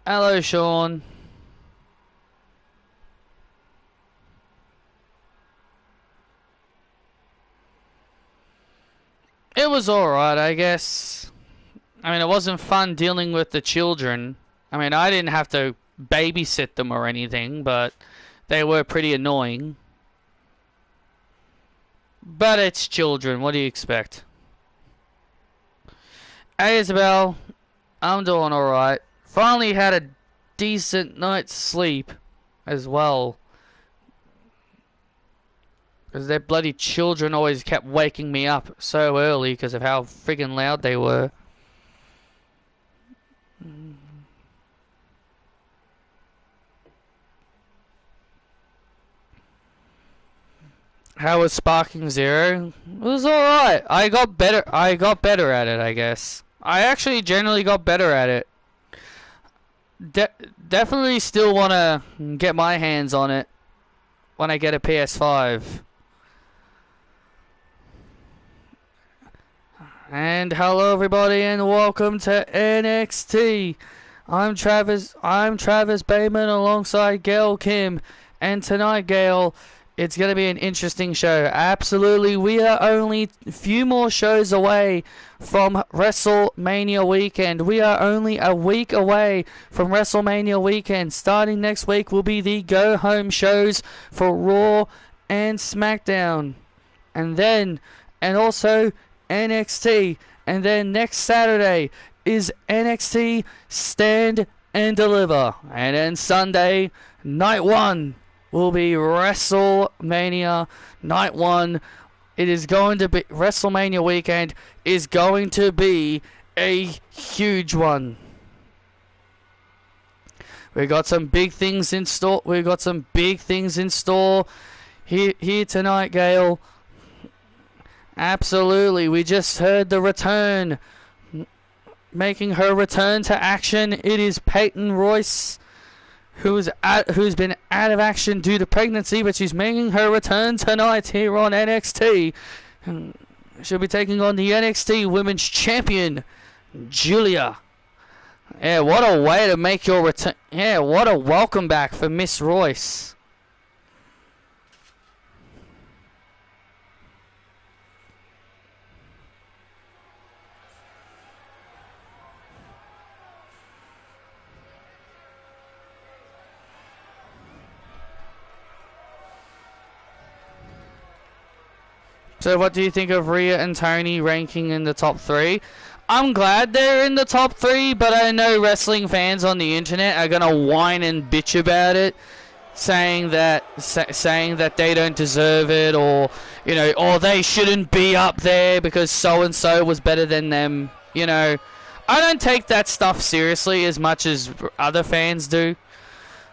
Hello, Sean. It was alright, I guess. I mean, it wasn't fun dealing with the children. I mean, I didn't have to babysit them or anything, but they were pretty annoying. But it's children, what do you expect? Hey, Isabel. I'm doing alright. Finally had a decent night's sleep as well. Because their bloody children always kept waking me up so early because of how friggin' loud they were. How was Sparking Zero? It was alright. I got better at it, I guess. I actually generally got better at it. Definitely still want to get my hands on it when I get a PS5. And hello everybody and welcome to NXT. I'm Travis Bayman alongside Gail Kim, and tonight, Gail, it's going to be an interesting show. Absolutely, we are only a few more shows away from WrestleMania weekend. We are only a week away from WrestleMania weekend. Starting next week will be the go-home shows for Raw and SmackDown. And also NXT. And then next Saturday is NXT Stand and Deliver. And then Sunday, night one, will be WrestleMania night one. It is going to be WrestleMania weekend is going to be a huge one. We got some big things in store. Here tonight, Gail. Absolutely. We just heard the return. Making her return to action, it is Peyton Royce, who's been out of action due to pregnancy, but she's making her return tonight here on NXT. She'll be taking on the NXT Women's Champion, Julia. Yeah, what a way to make your return. Yeah, what a welcome back for Miss Royce. So what do you think of Rhea and Tony ranking in the top 3? I'm glad they're in the top 3, but I know wrestling fans on the internet are going to whine and bitch about it, saying that they don't deserve it, or, you know, or they shouldn't be up there because so-and-so was better than them, you know. I don't take that stuff seriously as much as other fans do.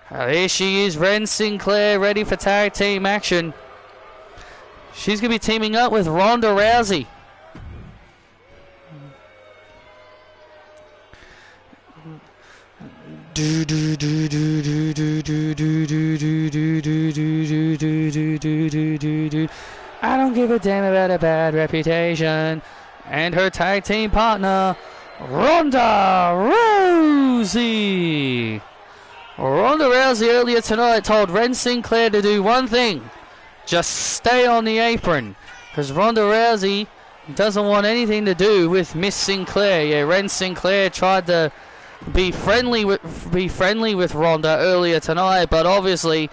Here she is, Ren Sinclair, ready for tag team action. She's going to be teaming up with Ronda Rousey. I don't give a damn about a bad reputation. And her tag team partner, Ronda Rousey. Ronda Rousey earlier tonight told Ren Sinclair to do one thing. Just stay on the apron, because Ronda Rousey doesn't want anything to do with Miss Sinclair. Yeah, Ren Sinclair tried to be friendly with Ronda earlier tonight, but obviously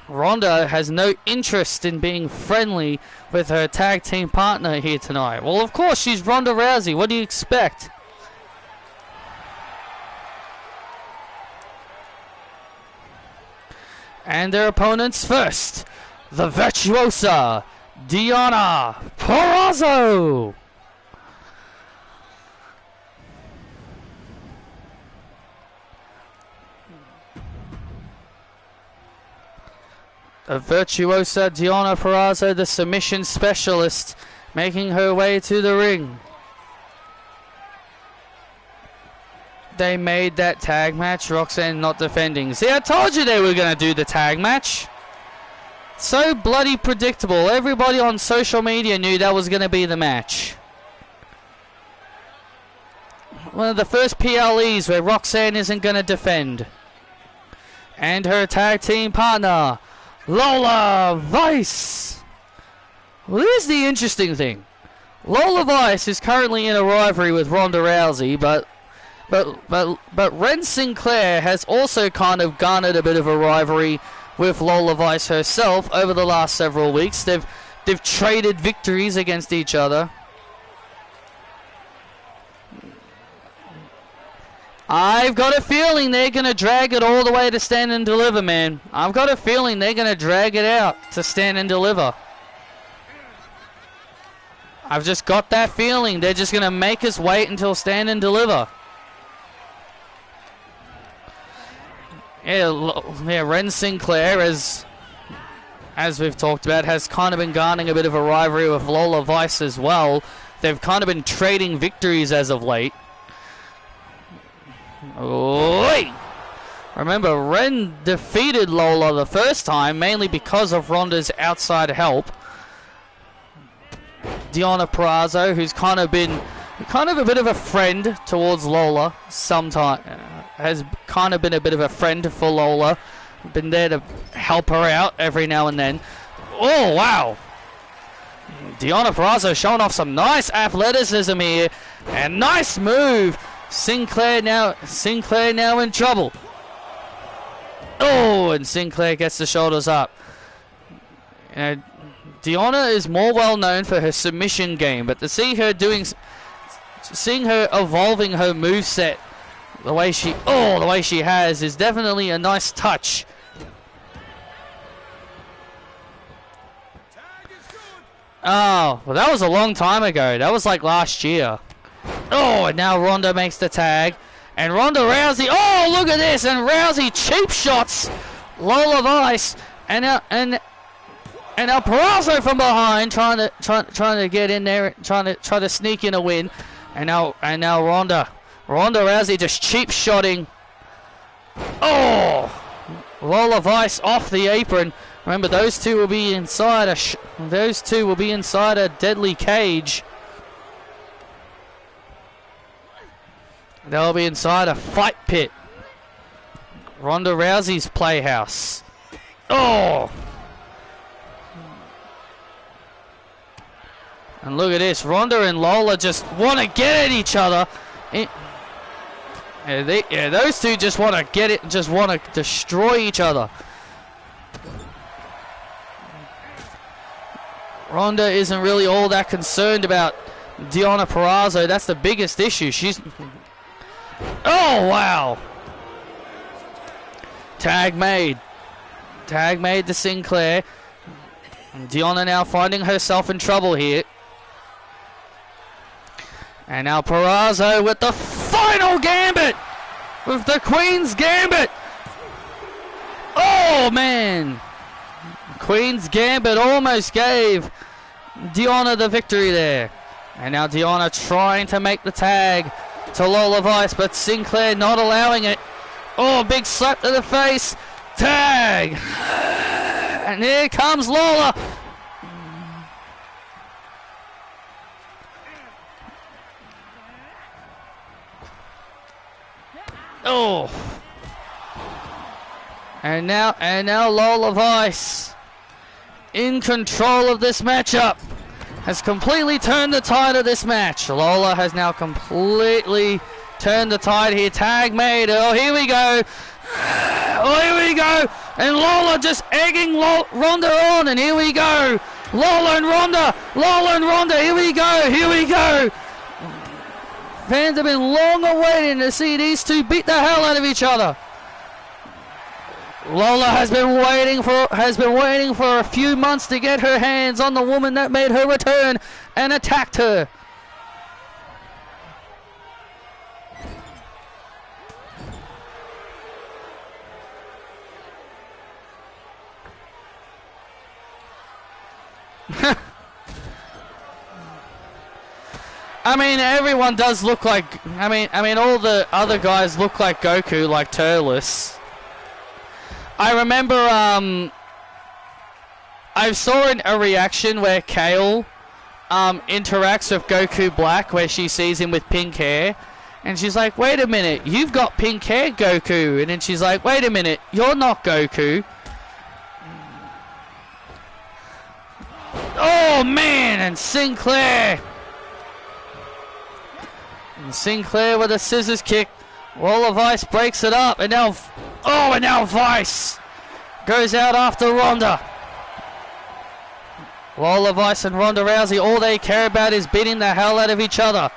Ronda has no interest in being friendly with her tag team partner here tonight. Well, of course, she's Ronda Rousey. What do you expect? And their opponents first, the virtuosa Deonna Purrazzo. The virtuosa Deonna Purrazzo, the submission specialist, making her way to the ring. They made that tag match, Roxanne not defending. See, I told you they were going to do the tag match. So bloody predictable. Everybody on social media knew that was going to be the match. one of the first PLEs where Roxanne isn't going to defend. And her tag team partner, Lola Vice. Well, here's the interesting thing. Lola Vice is currently in a rivalry with Ronda Rousey, but Ren Sinclair has also kind of garnered a bit of a rivalry with Lola Vice herself over the last several weeks. They've traded victories against each other. I've got a feeling they're going to drag it all the way to Stand and Deliver, man. I've got a feeling they're going to drag it out to Stand and Deliver. I've just got that feeling. They're just going to make us wait until Stand and Deliver. Yeah, Ren Sinclair, as we've talked about, has kind of been garnering a bit of a rivalry with Lola Vice as well. They've kind of been trading victories as of late. Oi! Remember, Ren defeated Lola the first time, mainly because of Ronda's outside help. Deonna Purrazzo, who's kind of a bit of a friend towards Lola, has kind of been a bit of a friend for Lola. Been there to help her out every now and then. Oh, wow! Deonna Purrazzo showing off some nice athleticism here. And nice move! Sinclair now in trouble. Oh, and Sinclair gets the shoulders up. Deonna is more well known for her submission game, but to seeing her evolving her moveset the way she has is definitely a nice touch. Oh, well, that was a long time ago. That was like last year. Oh, and now Ronda makes the tag. And Ronda Rousey. Oh, look at this. And Rousey cheap shots Lola Vice. And now Purrazzo from behind trying to get in there, trying to sneak in a win. And now Ronda Rousey just cheap shotting. Oh, Lola Vice off the apron. Remember, those two will be inside a deadly cage. They'll be inside a fight pit. Ronda Rousey's playhouse. Oh! And look at this. Ronda and Lola just want to get at each other. Those two just want to get it, just want to destroy each other. Ronda isn't really all that concerned about Deonna Purrazzo. That's the biggest issue. Oh, wow. Tag made to Sinclair. And Deonna now finding herself in trouble here. And now Purrazzo with the final gambit. With the Queen's Gambit. Oh, man. Queen's Gambit almost gave Deonna the victory there. And now Deonna trying to make the tag to Lola Vice, but Sinclair not allowing it. Oh, big slap to the face. Tag. And here comes Lola. Oh. And now Lola Vice in control of this matchup. Has completely turned the tide of this match. Lola has now completely turned the tide here. Tag made. Oh, here we go. Oh, here we go. And Lola just egging Ronda on. And here we go. Lola and Ronda. Lola and Ronda. Here we go. Here we go. Fans have been long awaiting to see these two beat the hell out of each other. Lola has been waiting for a few months to get her hands on the woman that made her return and attacked her. I mean, everyone does look like. I mean, all the other guys look like Goku, like Turles. I remember I saw a reaction where Kale interacts with Goku Black, where she sees him with pink hair, And she's like, wait a minute, you've got pink hair, Goku. And then she's like, wait a minute, you're not Goku. Oh man, and Sinclair. And Sinclair with a scissors kick. Wall of Ice breaks it up, and now, and now Vice goes out after Ronda. Wall of Ice and Ronda Rousey, all they care about is beating the hell out of each other.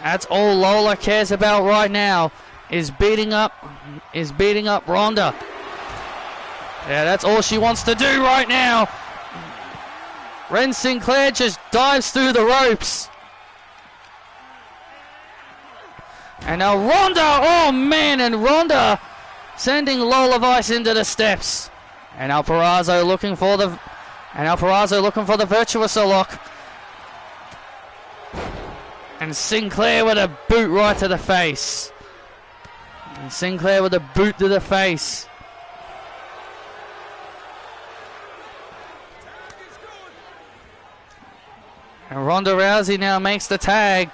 That's all Lola cares about right now, is beating up Ronda. Yeah, that's all she wants to do right now. Ren Sinclair just dives through the ropes. And now Ronda, oh man, and Ronda sending Lola Vice into the steps. And now Purrazzo looking for the Virtuoso lock. And Sinclair with a boot right to the face. And Sinclair with a boot to the face. And Ronda Rousey now makes the tag.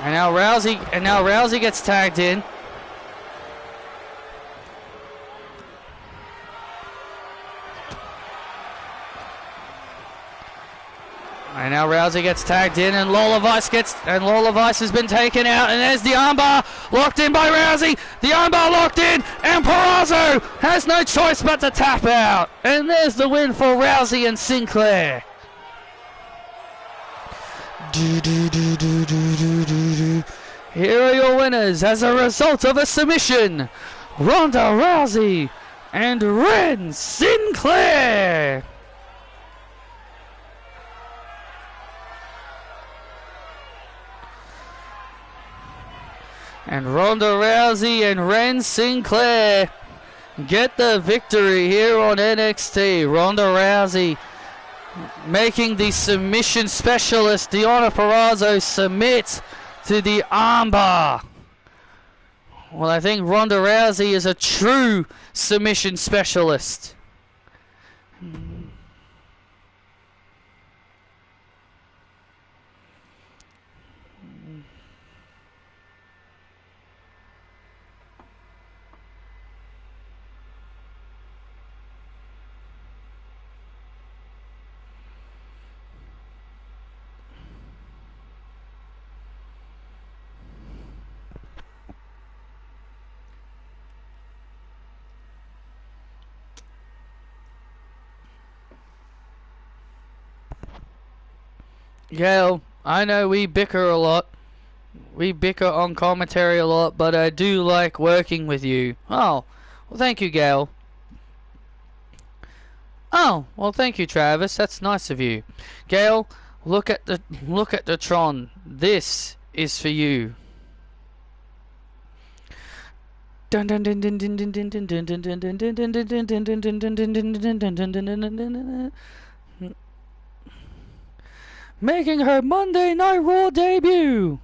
And now Rousey gets tagged in. And now Rousey gets tagged in, and Lola Vice has been taken out, and there's the armbar locked in by Rousey. The armbar locked in, and Purrazzo has no choice but to tap out. And there's the win for Rousey and Sinclair. Here are your winners as a result of a submission, Ronda Rousey and Ren Sinclair. And Ronda Rousey and Ren Sinclair get the victory here on NXT. Ronda Rousey making the submission specialist Deonna Purrazzo submit to the armbar. Well, I think Ronda Rousey is a true submission specialist. Gail, I know we bicker a lot. We bicker on commentary a lot, but I do like working with you. Oh, well, thank you, Gail. Oh, well, thank you, Travis. That's nice of you. Gail, look at the Tron. This is for you. Making her Monday Night Raw debut,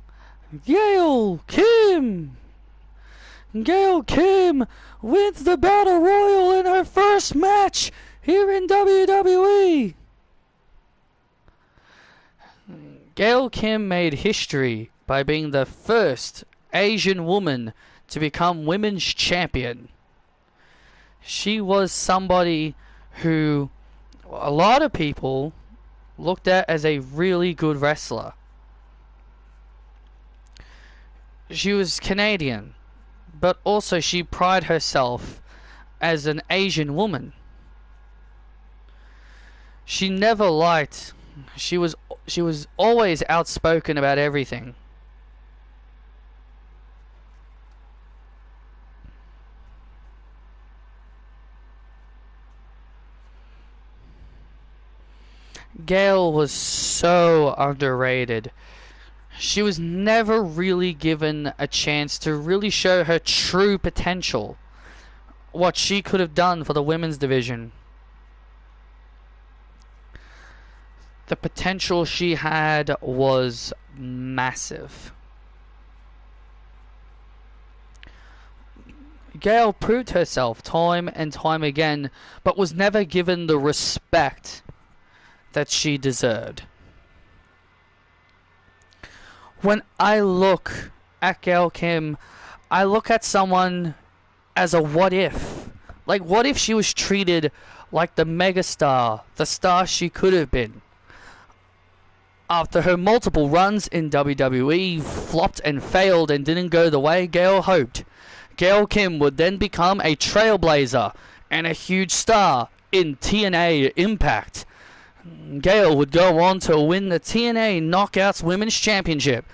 Gail Kim. Gail Kim wins the Battle Royal in her first match here in WWE. Gail Kim made history by being the first Asian woman to become women's champion. She was somebody who a lot of people looked at as a really good wrestler. She was Canadian, but also she prided herself as an Asian woman. She never liked. She was always outspoken about everything. Gail was so underrated. She was never really given a chance to really show her true potential. What she could have done for the women's division. The potential she had was massive. Gail proved herself time and time again, but was never given the respect that she deserved. When I look at Gail Kim, I look at someone as a what if. Like, what if she was treated like the megastar, the star she could have been? After her multiple runs in WWE flopped and failed and didn't go the way Gail hoped, Gail Kim would then become a trailblazer and a huge star in TNA Impact. Gail would go on to win the TNA Knockouts Women's Championship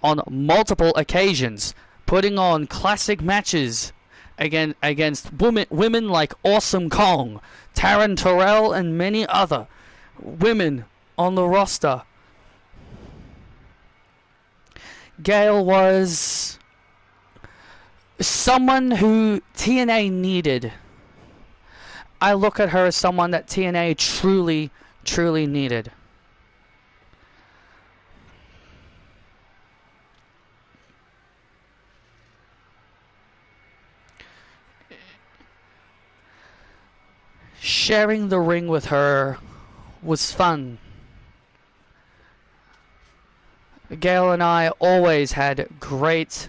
on multiple occasions, putting on classic matches against women like Awesome Kong, Taryn Terrell, and many other women on the roster. Gail was someone who TNA needed. I look at her as someone that TNA truly needed. Sharing the ring with her was fun. Gail and I always had great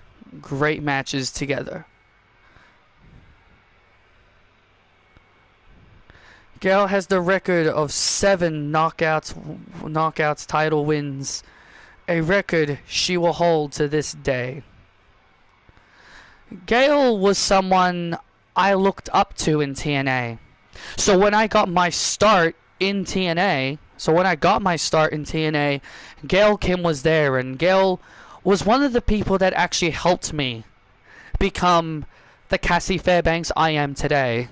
matches together. Gail has the record of 7 knockouts title wins, a record she will hold to this day. Gail was someone I looked up to in TNA. So when I got my start in TNA, Gail Kim was there, and Gail was one of the people that actually helped me become the Cassie Fairbanks I am today.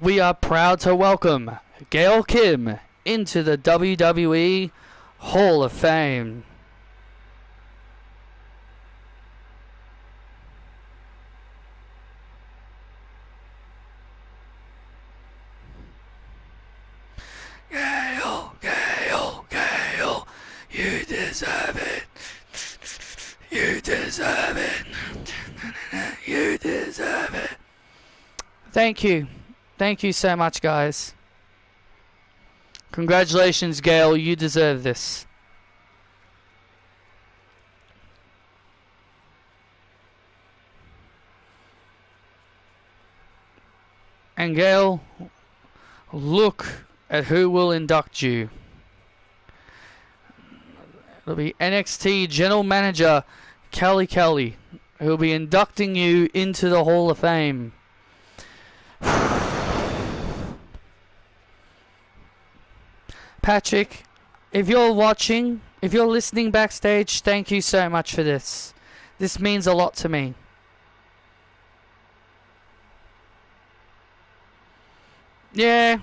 We are proud to welcome Gail Kim into the WWE Hall of Fame. Gail, you deserve it. You deserve it. You deserve it. Thank you. Thank you so much, guys. Congratulations, Gail. You deserve this. And Gail, look at who will induct you. It'll be NXT General Manager Kelly, who will be inducting you into the Hall of Fame. Patrick, if you're watching, if you're listening backstage, thank you so much for this. This means a lot to me. Yeah,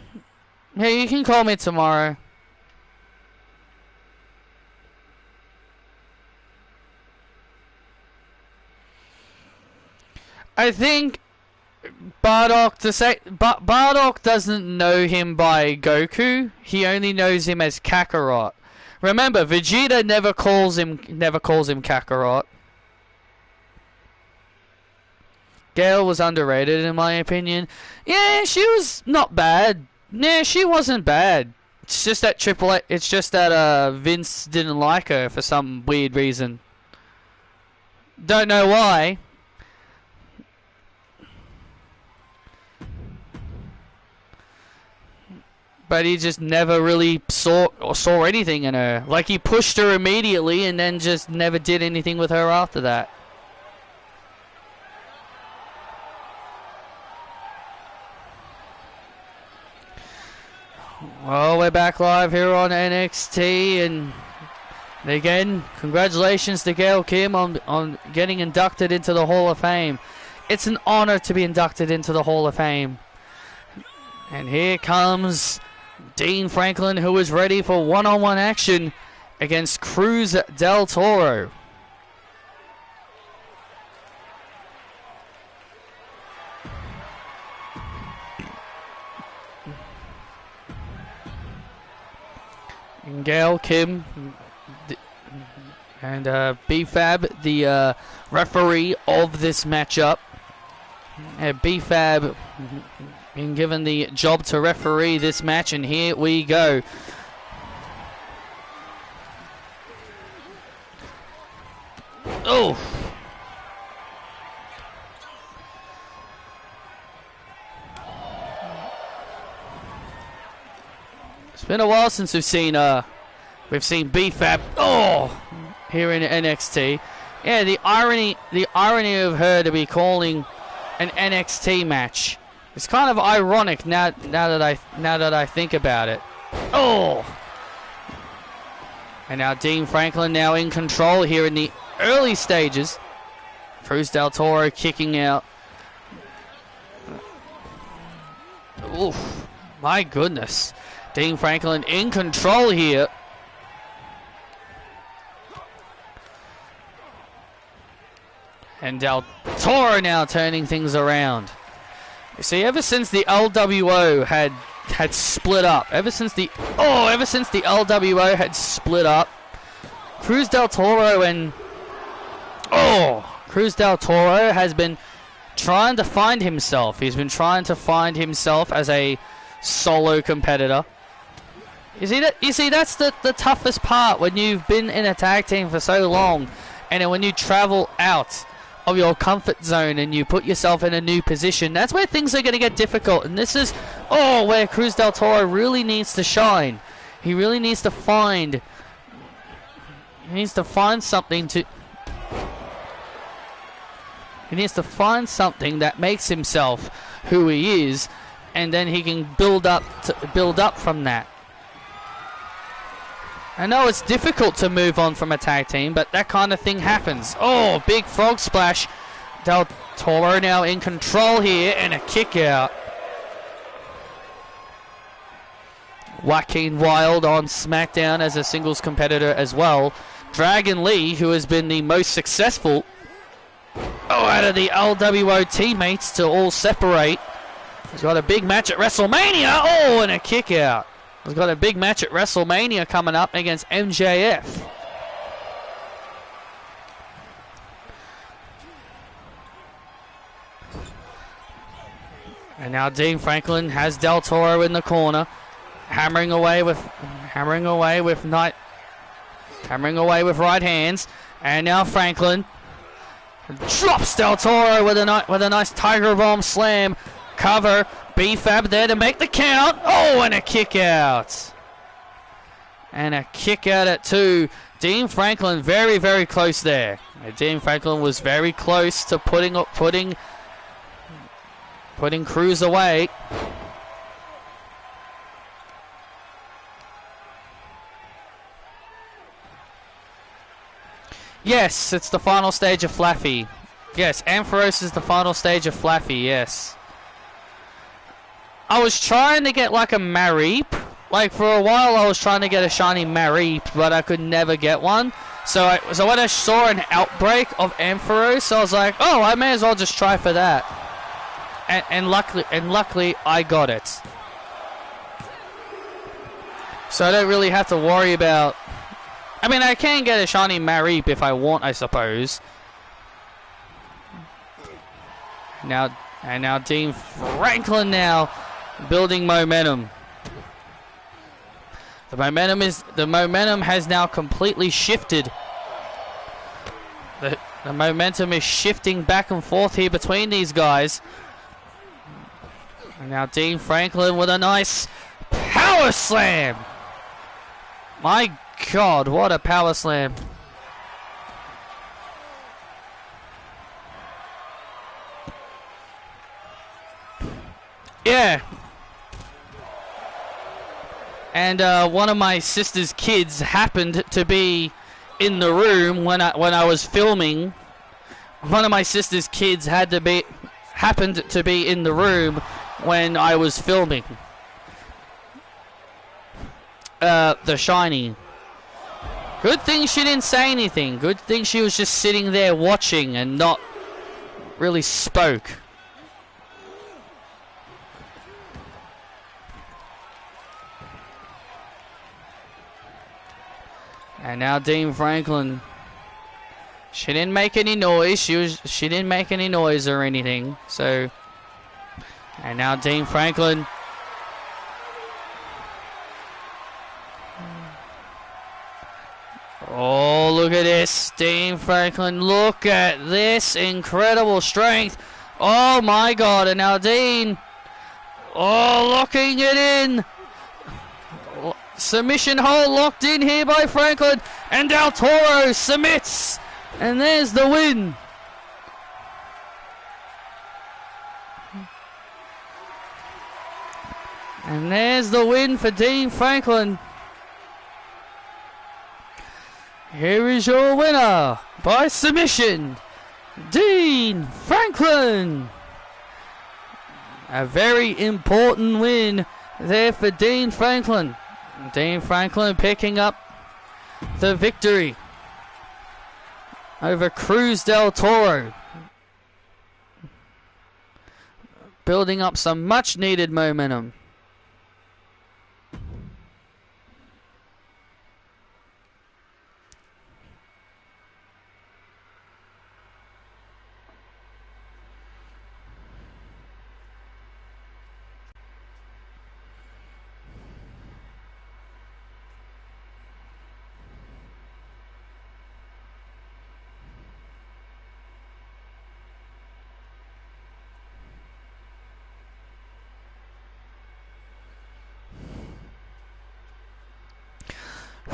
you can call me tomorrow. I think Bardock doesn't know him by Goku. He only knows him as Kakarot. Remember, Vegeta never calls him Kakarot. Gail was underrated in my opinion. Yeah, she was not bad. Yeah, she wasn't bad. It's just that Vince didn't like her for some weird reason. Don't know why. But he just never really saw anything in her. Like, he pushed her immediately and then just never did anything with her after that. Well, we're back live here on NXT, and again, congratulations to Gail Kim on getting inducted into the Hall of Fame. It's an honor to be inducted into the Hall of Fame. And here comes Dean Franklin, who is ready for one-on-one action against Cruz del Toro. And Gail Kim and B-Fab, the referee of this matchup. B-Fab being given the job to referee this match, and here we go. Oh. It's been a while since we've seen BFAB here in NXT. Yeah, the irony of her to be calling an NXT match. It's kind of ironic now that I think about it. Oh. And now Dean Franklin now in control here in the early stages. Cruz del Toro kicking out. Oof. My goodness. Dean Franklin in control here. And Del Toro now turning things around. You see, ever since the LWO had split up, ever since the LWO had split up, Cruz del Toro has been trying to find himself. He's been trying to find himself as a solo competitor. You see, that's the toughest part when you've been in a tag team for so long, and then when you travel out of your comfort zone and you put yourself in a new position, that's where things are going to get difficult. And this is where Cruz del Toro really needs to shine. He really needs to find something that makes himself who he is, and then he can build up from that. I know it's difficult to move on from a tag team, but that kind of thing happens. Oh, big frog splash. Del Toro now in control here, and a kick out. Joaquin Wilde on SmackDown as a singles competitor as well. Dragon Lee, who has been the most successful out of the LWO teammates to all separate. He's got a big match at WrestleMania. Oh, and a kick out. He's got a big match at WrestleMania coming up against MJF. And now Dean Franklin has Del Toro in the corner, hammering away with right hands. And now Franklin drops Del Toro with a nice Tiger Bomb slam. Cover. BFAB there to make the count. Oh, and a kick out. And a kick out at 2. Dean Franklin very, very close there. Dean Franklin was very close to putting Cruz away. Yes, it's the final stage of Flaffy. Yes, Ampharos is the final stage of Flaffy, yes. I was trying to get like a Marip. Like for a while I was trying to get a shiny Marip, but I could never get one. So when I saw an outbreak of Ampharos, I was like, oh, I may as well just try for that. And luckily I got it. So I don't really have to worry about... I mean, I can get a shiny Marip if I want, I suppose. Now Dean Franklin now building momentum. The momentum has now completely shifted. The momentum is shifting back and forth here between these guys. And now Dean Franklin with a nice power slam. My God, what a power slam. Yeah. And one of my sister's kids happened to be in the room when I was filming. One of my sister's kids happened to be in the room when I was filming The Shining. Good thing she didn't say anything. Good thing she was just sitting there watching and not really spoke. And now Dean Franklin. She didn't make any noise. She didn't make any noise or anything. So, and now Dean Franklin. Oh, look at this. Dean Franklin, look at this incredible strength. Oh my God, and now Dean, oh, locking it in. Submission hold locked in here by Franklin, and Del Toro submits, and there's the win. And there's the win for Dean Franklin. Here is your winner by submission, Dean Franklin. A very important win there for Dean Franklin. Dean Franklin picking up the victory over Cruz del Toro. Building up some much needed momentum.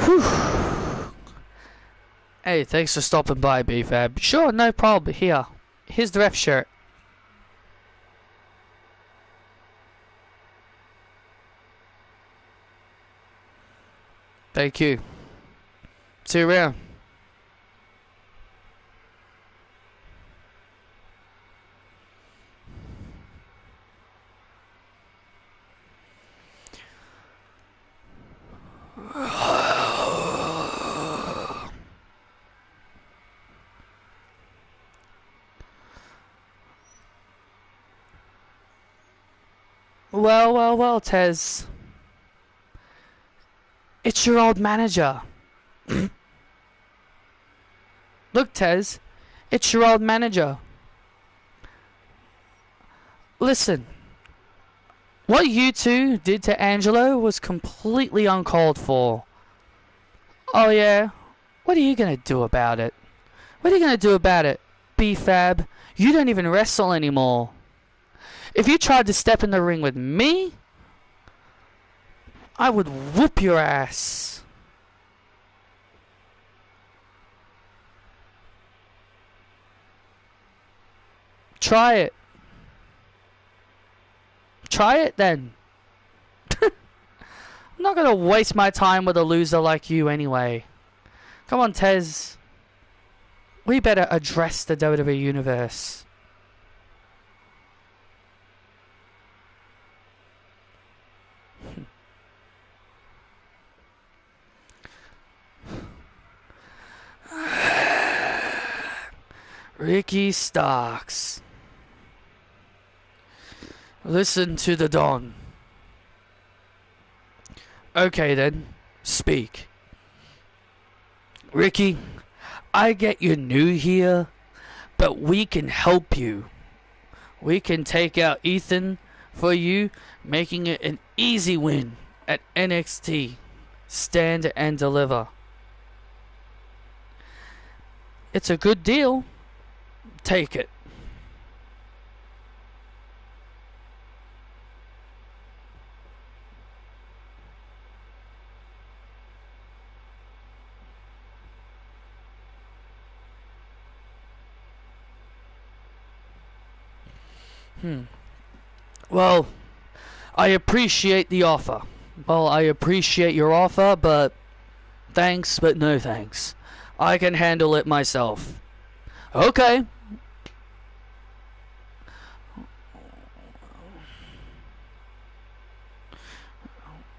Whew. Hey, thanks for stopping by, BFAB. Sure, no problem. Here's the ref shirt. Thank you. See you around. Well, Tez. It's your old manager. Look, Tez. It's your old manager. Listen. What you two did to Angelo was completely uncalled for. Oh yeah? What are you gonna do about it? What are you gonna do about it, B-Fab? You don't even wrestle anymore. If you tried to step in the ring with me, I would whoop your ass. Try it. Try it then. I'm not gonna waste my time with a loser like you anyway. Come on, Tez. We better address the WWE Universe. Ricky Starks. Listen to the Don. Okay then, speak. Ricky, I get you're new here, but we can help you. We can take out Ethan for you, making it an easy win at NXT. Stand and deliver. It's a good deal. Take it. Well, I appreciate the offer. Well, I appreciate your offer, but thanks, but no thanks. I can handle it myself. Okay.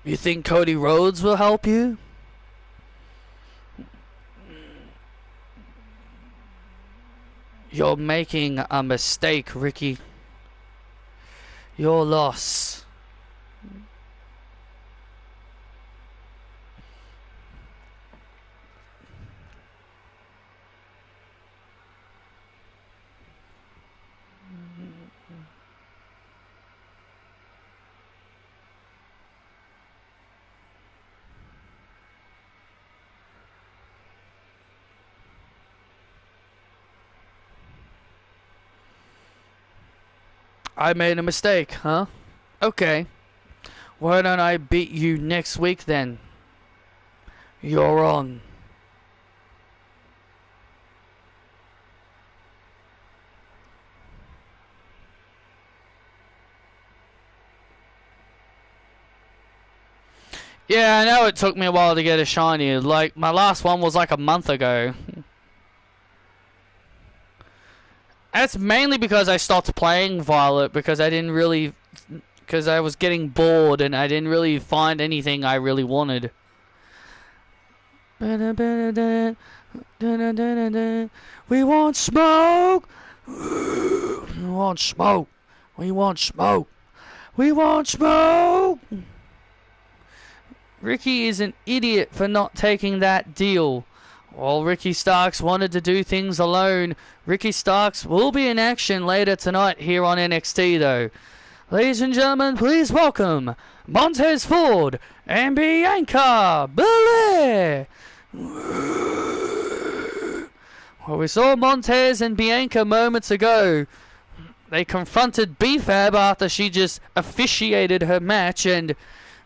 You think Cody Rhodes will help you? You're making a mistake, Ricky. Your loss. I made a mistake, huh? Okay. Why don't I beat you next week then? You're on. Yeah, I know it took me a while to get a shiny. Like, my last one was like a month ago. That's mainly because I stopped playing Violet because I didn't really... Because I was getting bored and I didn't really find anything I really wanted. We want smoke! We want smoke! We want smoke! We want smoke! Ricky is an idiot for not taking that deal. While Ricky Starks wanted to do things alone, Ricky Starks will be in action later tonight here on NXT though. Ladies and gentlemen, please welcome Montez Ford and Bianca Belair. Well, we saw Montez and Bianca moments ago. They confronted B-Fab after she just officiated her match, and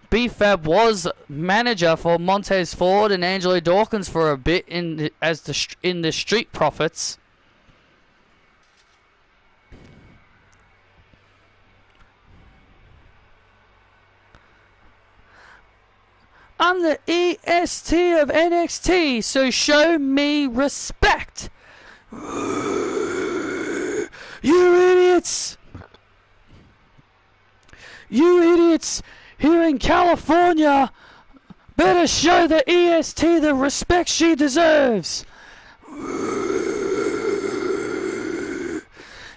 B-Fab was manager for Montez Ford and Angelo Dawkins for a bit in the Street Profits. I'm the EST of NXT, so show me respect. You idiots! You idiots here in California better show the EST the respect she deserves.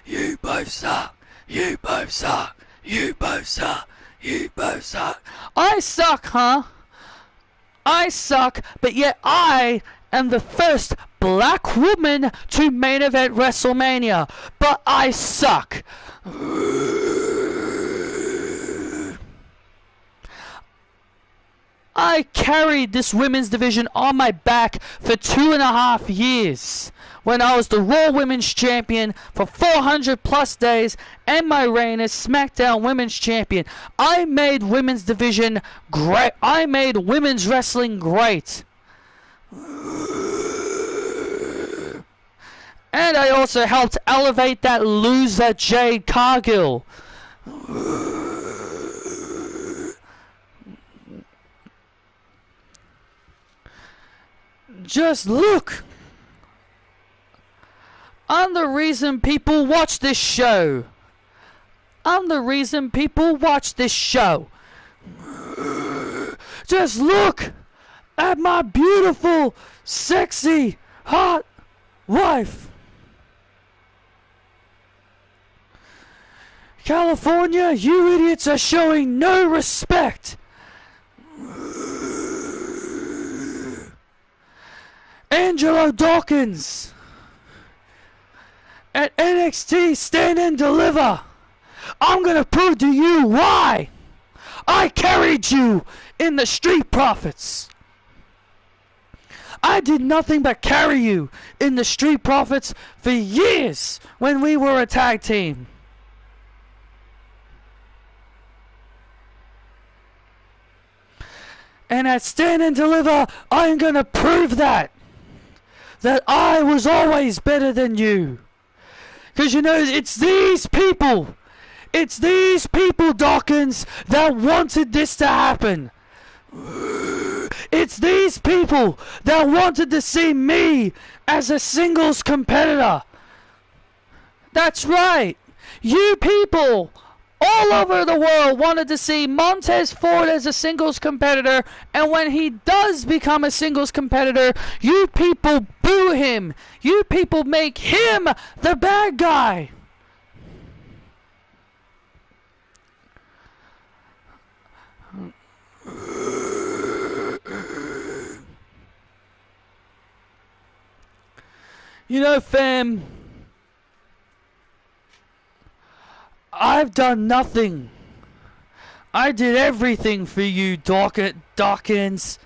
You both suck. You both suck. You both suck. You both suck. I suck, huh? I suck, but yet I am the first black woman to main event WrestleMania. But I suck. I carried this women's division on my back for 2.5 years. When I was the Raw Women's Champion for 400 plus days and my reign as SmackDown Women's Champion, I made women's division great. I made women's wrestling great. And I also helped elevate that loser Jade Cargill. Just look. I'm the reason people watch this show. I'm the reason people watch this show. Just look at my beautiful, sexy, hot wife. California, you idiots are showing no respect. Angelo Dawkins at NXT Stand and Deliver. I'm gonna prove to you why I carried you in the Street Profits. I did nothing but carry you in the Street Profits for years when we were a tag team. And at Stand and Deliver, I'm gonna prove that I was always better than you. Because you know, it's these people, Dawkins, that wanted this to happen. It's these people that wanted to see me as a singles competitor. That's right. You people all over the world wanted to see Montez Ford as a singles competitor, and when he does become a singles competitor, you people boo him. You people make him the bad guy. You know, fam, I've done nothing. I did everything for you, Dawkins.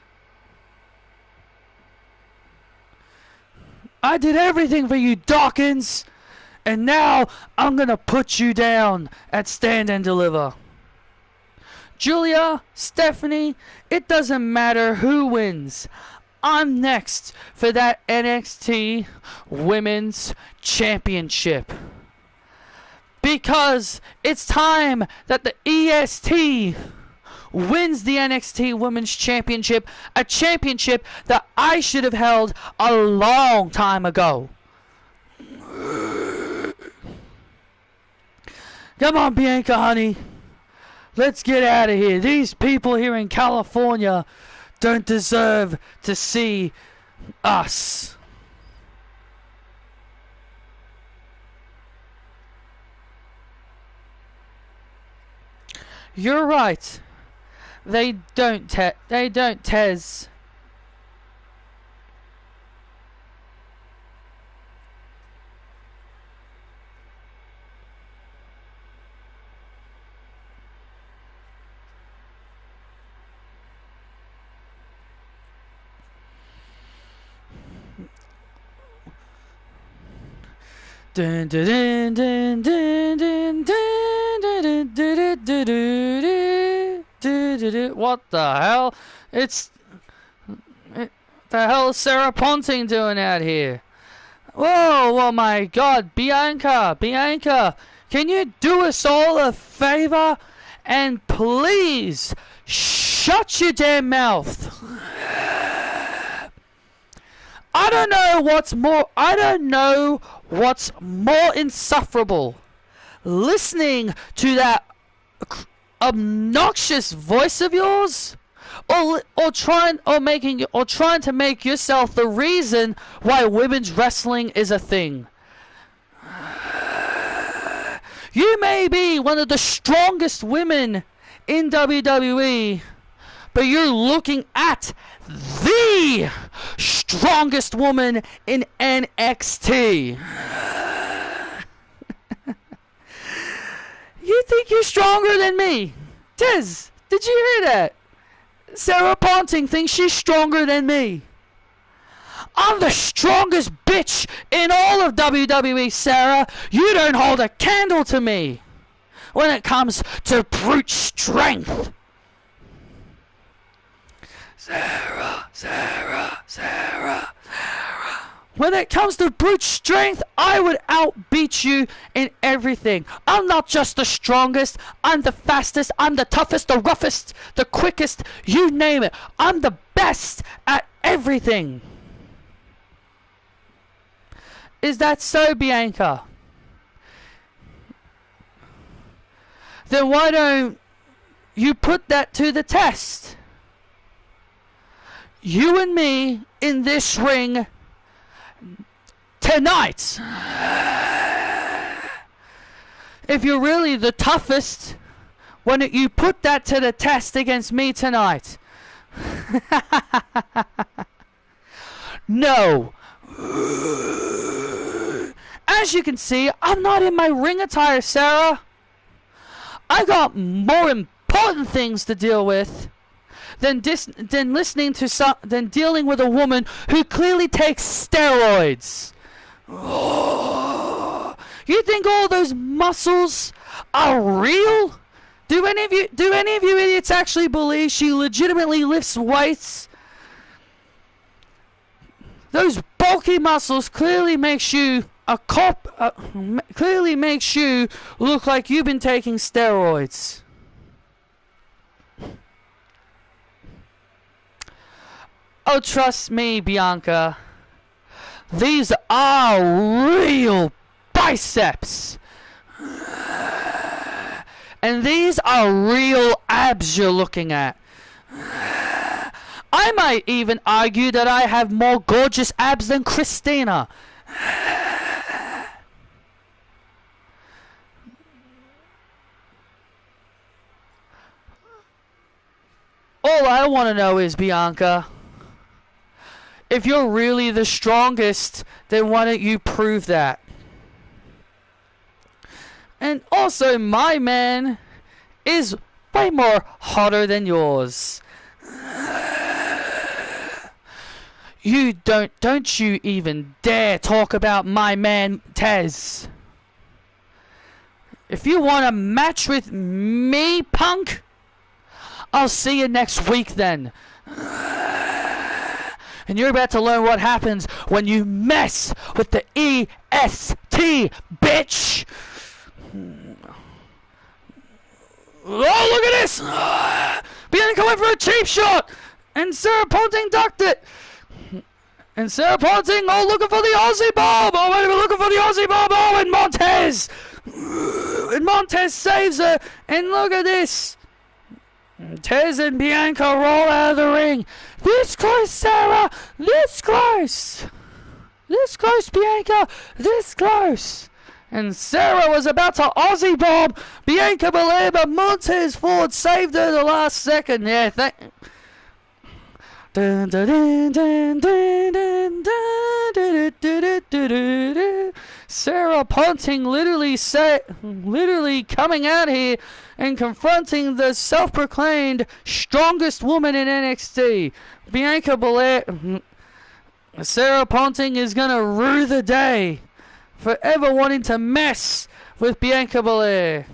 I did everything for you, Dawkins. And now I'm gonna put you down at Stand and Deliver. Julia, Stephanie, it doesn't matter who wins. I'm next for that NXT Women's Championship. Because it's time that the EST wins the NXT Women's Championship, a championship that I should have held a long time ago. Come on, Bianca, honey. Let's get out of here. These people here in California don't deserve to see us. You're right. They don't, Tez. Dun dun dun dun dun dun dun dun dun dun. What the hell? The hell is Sarah Ponting doing out here? Whoa, oh my God, Bianca, can you do us all a favor and please shut your damn mouth? I don't know what's more insufferable, listening to that obnoxious voice of yours, or trying to make yourself the reason why women's wrestling is a thing. You may be one of the strongest women in WWE, but you're looking at the strongest woman in NXT. You think you're stronger than me? Tez, did you hear that? Sarah Ponting thinks she's stronger than me. I'm the strongest bitch in all of WWE, Sarah. You don't hold a candle to me when it comes to brute strength. Sarah. When it comes to brute strength, I would outbeat you in everything. I'm not just the strongest, I'm the fastest, I'm the toughest, the roughest, the quickest, you name it. I'm the best at everything. Is that so, Bianca? Then why don't you put that to the test? You and me in this ring tonight. If you're really the toughest, why don't you put that to the test against me tonight? No. As you can see, I'm not in my ring attire, Sarah. I got more important things to deal with than dealing with a woman who clearly takes steroids. Oh, you think all those muscles are real? Do any of you idiots actually believe she legitimately lifts weights? Those bulky muscles clearly makes you clearly makes you look like you've been taking steroids. Oh, trust me, Bianca. These are real biceps. And these are real abs you're looking at. I might even argue that I have more gorgeous abs than Christina. All I want to know is, Bianca, if you're really the strongest, then why don't you prove that? And also, my man is way more hotter than yours. You don't you even dare talk about my man, Tez. If you want a match with me, punk, I'll see you next week then. And you're about to learn what happens when you mess with the EST, bitch! Oh, look at this! Bianca went for a cheap shot! And Sarah Ponting ducked it! And Sarah Ponting, oh, looking for the Aussie bomb! Oh, wait a minute, looking for the Aussie bomb! Oh, and Montez! And Montez saves her! And look at this! Tez and Bianca roll out of the ring. This close, Sarah! This close! This close, Bianca! This close! And Sarah was about to Aussie bomb Bianca Belair, but Montez Ford saved her the last second. Yeah, Dun, dun, dun, dun, dun, dun, dun, dun, dun, dun. Sarah Ponting literally coming out here and confronting the self-proclaimed strongest woman in NXT, Bianca Belair. Sarah Ponting is gonna rue the day for ever wanting to mess with Bianca Belair.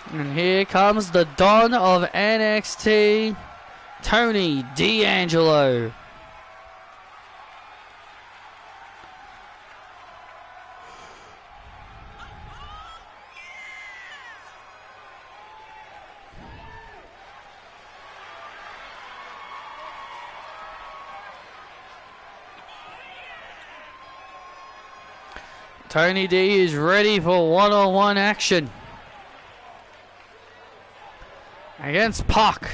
And here comes the Don of NXT, Tony D'Angelo. Tony D is ready for one-on-one action against Pac.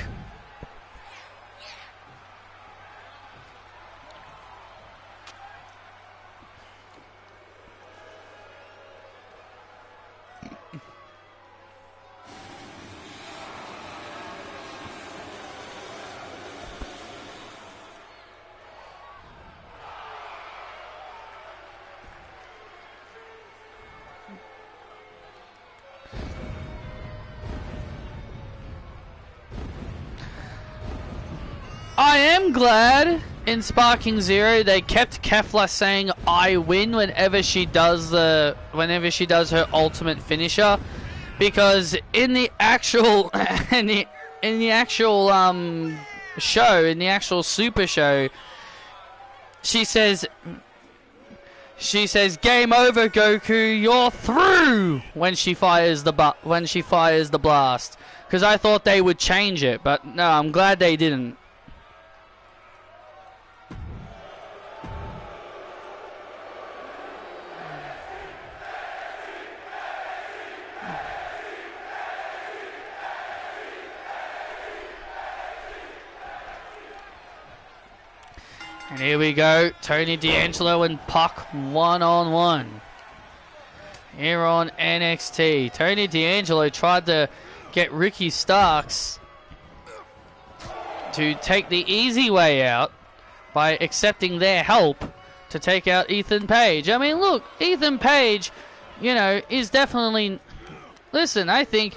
I am glad in Sparking Zero they kept Kefla saying "I win" whenever she does her ultimate finisher, because in the actual in the actual Super Show, she says "Game over, Goku, you're through" when she fires the blast. Because I thought they would change it, but no, I'm glad they didn't. And here we go, Tony D'Angelo and Pac one-on-one. Here on NXT, Tony D'Angelo tried to get Ricky Starks to take the easy way out by accepting their help to take out Ethan Page. I mean, look, Ethan Page, you know, is definitely... Listen, I think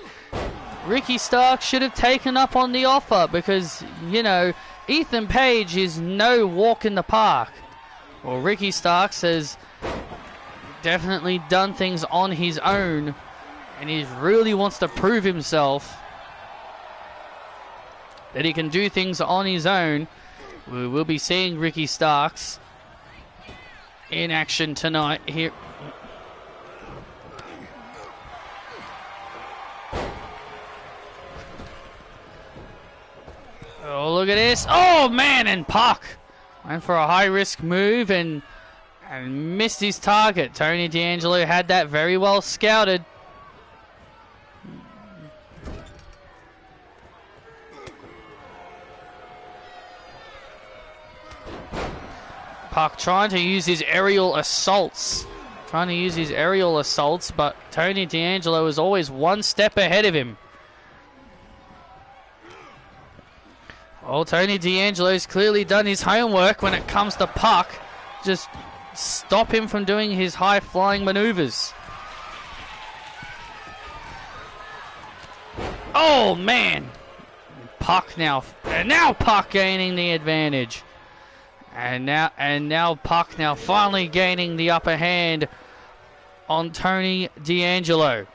Ricky Starks should have taken up on the offer because, you know, Ethan Page is no walk in the park. Well, Ricky Starks has definitely done things on his own, and he really wants to prove himself that he can do things on his own. We will be seeing Ricky Starks in action tonight here. Oh, look at this. Oh, man, and Pac went for a high-risk move and missed his target. Tony D'Angelo had that very well scouted. Pac trying to use his aerial assaults. But Tony D'Angelo is always one step ahead of him. Oh, Tony D'Angelo's clearly done his homework when it comes to Puck. Just stop him from doing his high-flying maneuvers. Oh, man. Puck now. And now Puck gaining the advantage. And now Puck now finally gaining the upper hand on Tony D'Angelo.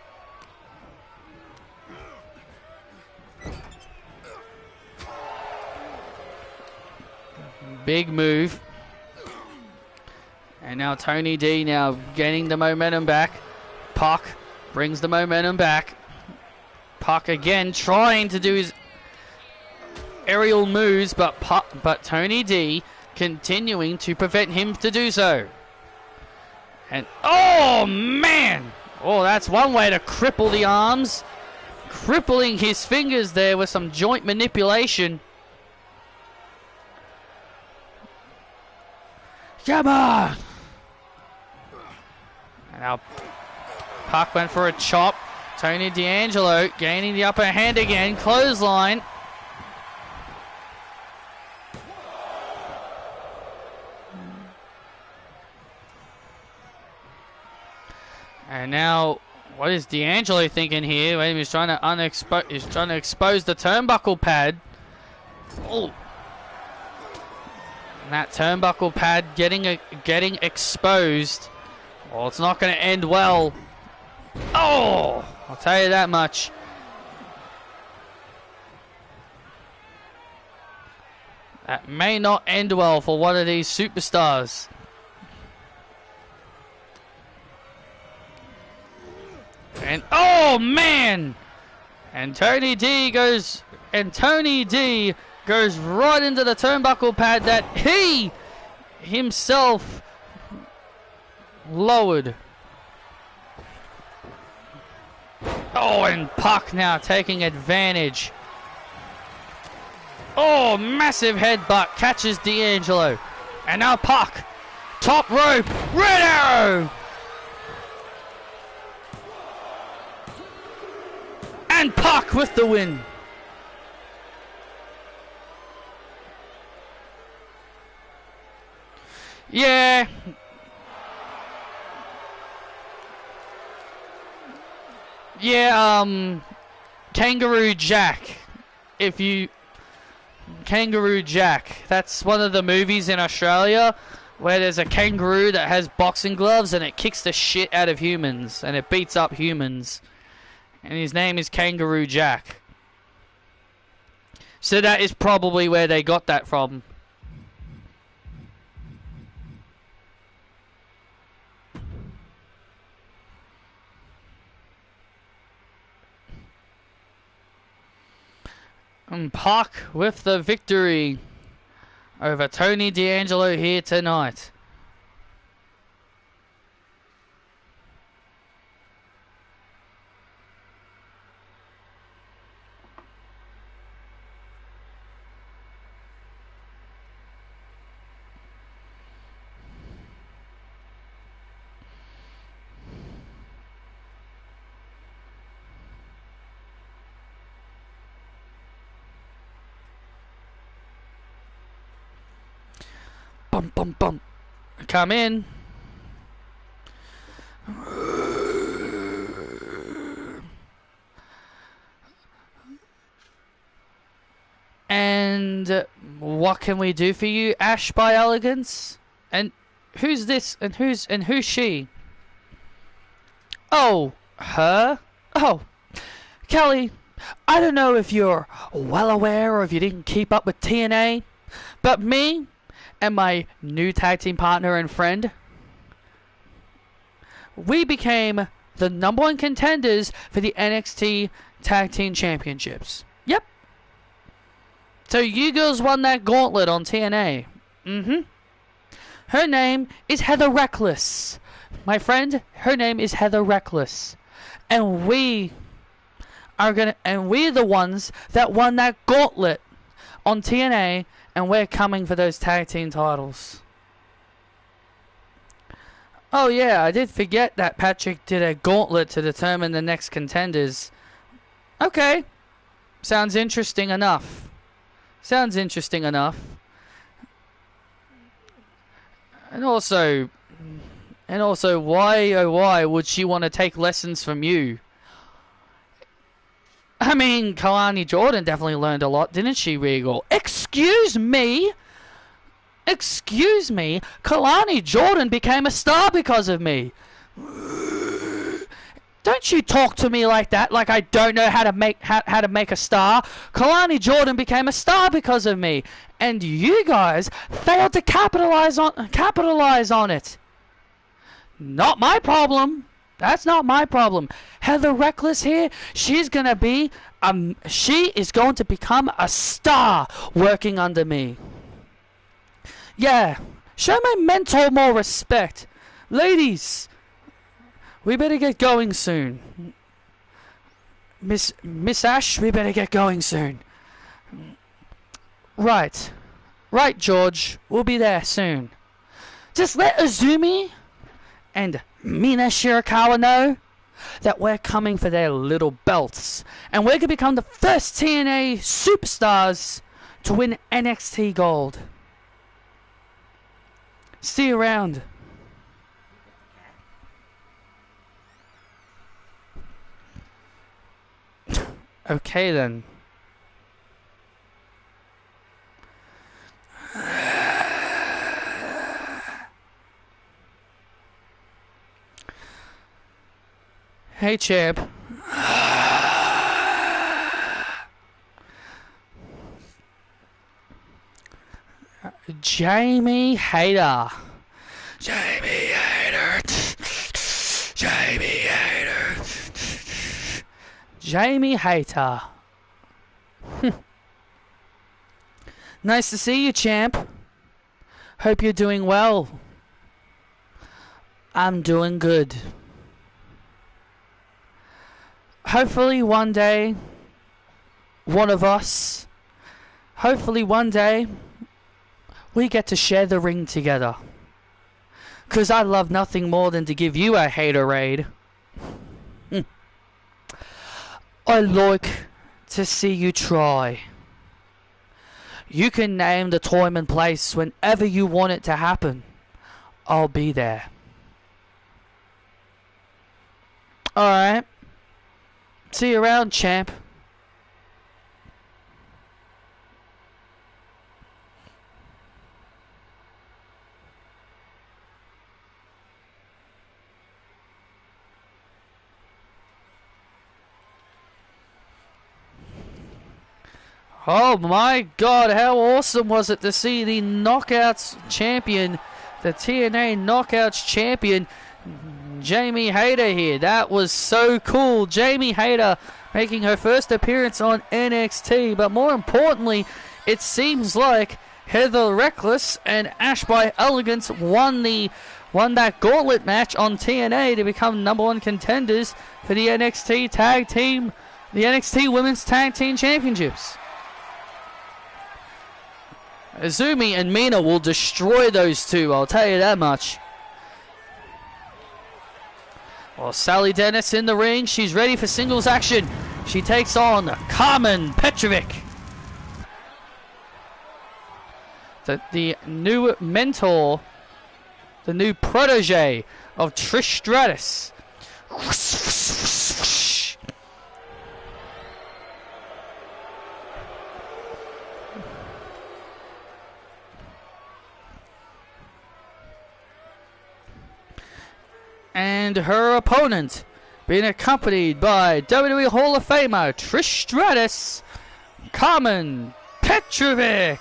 Big move. And now Tony D now gaining the momentum back. Puck brings the momentum back. Puck again trying to do his aerial moves, but Tony D continuing to prevent him to do so. And oh man! Oh, that's one way to cripple the arms. Crippling his fingers there with some joint manipulation. Come on! And now Puck went for a chop. Tony D'Angelo gaining the upper hand again. Clothesline. And now, what is D'Angelo thinking here? Wait, he's trying to expose the turnbuckle pad. Oh. And that turnbuckle pad getting exposed. Well, it's not going to end well. Oh, I'll tell you that much. That may not end well for one of these superstars. And oh man! And Tony D goes right into the turnbuckle pad that he himself lowered. Oh, and Puck now taking advantage. Oh, massive headbutt catches D'Angelo. And now Puck, top rope, red arrow. And Puck with the win. Yeah. Yeah, Kangaroo Jack. Kangaroo Jack. That's one of the movies in Australia where there's a kangaroo that has boxing gloves and it kicks the shit out of humans and it beats up humans. And his name is Kangaroo Jack. So that is probably where they got that from. And Puck with the victory over Tony D'Angelo here tonight. Bum, bum, bum. Come in. And what can we do for you, Ash by Elegance? And who's this? And who's she? Oh, her? Oh, Kelly, I don't know if you're well aware or if you didn't keep up with TNA, but me and my new tag team partner and friend, we became the #1 contenders for the NXT Tag Team Championships. Yep. So you girls won that gauntlet on TNA. Her name is Heather Reckless. My friend, her name is Heather Reckless. And we're the ones that won that gauntlet on TNA. And we're coming for those tag team titles. Oh yeah, I did forget that Patrick did a gauntlet to determine the next contenders. Okay. Sounds interesting enough. Sounds interesting enough. And also, why, oh why, would she want to take lessons from you? I mean, Kalani Jordan definitely learned a lot, didn't she, Regal? Excuse me? Excuse me? Kalani Jordan became a star because of me. Don't you talk to me like that, like I don't know how to make a star. Kalani Jordan became a star because of me, and you guys failed to capitalize on it. Not my problem. That's not my problem. Heather Reckless here, she is going to become a star working under me. Yeah, show my mentor more respect. Ladies, we better get going soon. Miss Ash, we better get going soon. Right, George, we'll be there soon. Just let Azumi and Mina Shirakawa know that we're coming for their little belts, and we're going to become the first TNA superstars to win NXT Gold. See you around. Okay then. Hey, champ. Jamie Hayter. Jamie Hayter. Jamie Hayter. Jamie Hayter. Nice to see you, champ. Hope you're doing well. I'm doing good. Hopefully one day, hopefully one day, we get to share the ring together. 'Cause I'd love nothing more than to give you a haterade. I like to see you try. You can name the time and place whenever you want it to happen. I'll be there. Alright. See you around, champ. Oh my god, how awesome was it to see the Knockouts champion, the TNA Knockouts champion, Jamie Hayter here. That was so cool. Jamie Hayter making her first appearance on NXT, but more importantly, it seems like Heather Reckless and Ash by Elegance won that gauntlet match on TNA to become #1 contenders for the NXT Women's Tag Team Championships. Azumi and Mina will destroy those two, I'll tell you that much. Well, Sally Dennis in the ring. She's ready for singles action. She takes on Carmen Petrovic. The new mentor, the new protege of Trish Stratus. And her opponent, being accompanied by WWE Hall of Famer Trish Stratus, Carmen Petrovic.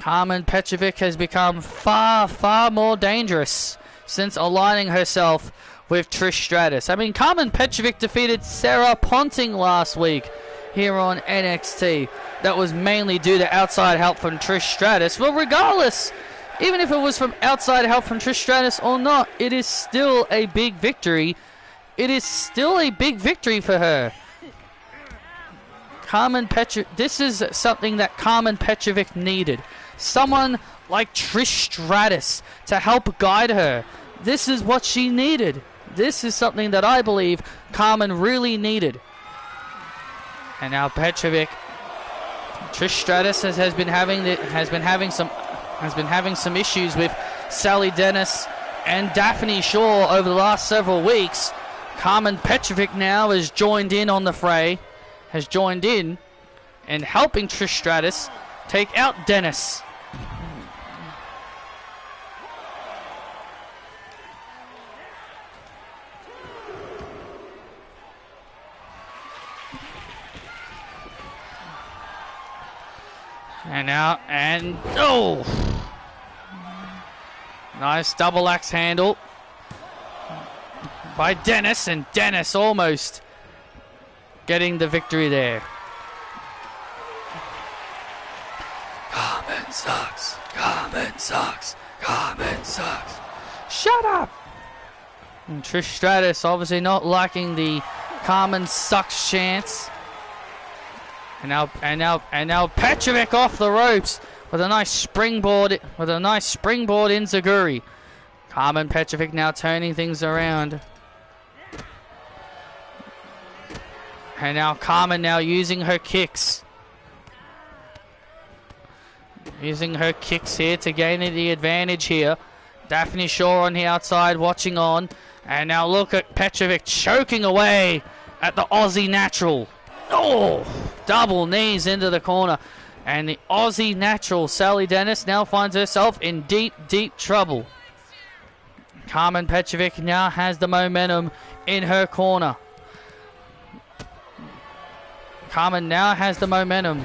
Carmen Petrovic has become far, far more dangerous since aligning herself with Trish Stratus. I mean, Carmen Petrovic defeated Sarah Ponting last week here on NXT. That was mainly due to outside help from Trish Stratus. Well, regardless, even if it was from outside help from Trish Stratus or not, it is still a big victory. It is still a big victory for her. This is something that Carmen Petrovic needed. Someone like Trish Stratus to help guide her. This is what she needed. This is something that I believe Carmen really needed. And now Petrovic. Trish Stratus has been having some issues with Sally Dennis and Daphne Shaw over the last several weeks. Carmen Petrovic now has joined in on the fray, has joined in and helping Trish Stratus take out Dennis. And now, and oh! Nice double axe handle by Dennis, and Dennis almost getting the victory there. Carmen sucks. Carmen sucks. Carmen sucks. Shut up! And Trish Stratus obviously not liking the Carmen sucks chants. And now Petrovic off the ropes with a nice springboard enziguri. Carmen Petrovic now turning things around. And now Carmen now using her kicks. Using her kicks here to gain the advantage here. Daphne Shaw on the outside watching on. And now look at Petrovic choking away at the Aussie Natural. Oh! Double knees into the corner. And the Aussie Natural Sally Dennis now finds herself in deep, deep trouble. Carmen Petrovic now has the momentum in her corner. Carmen now has the momentum.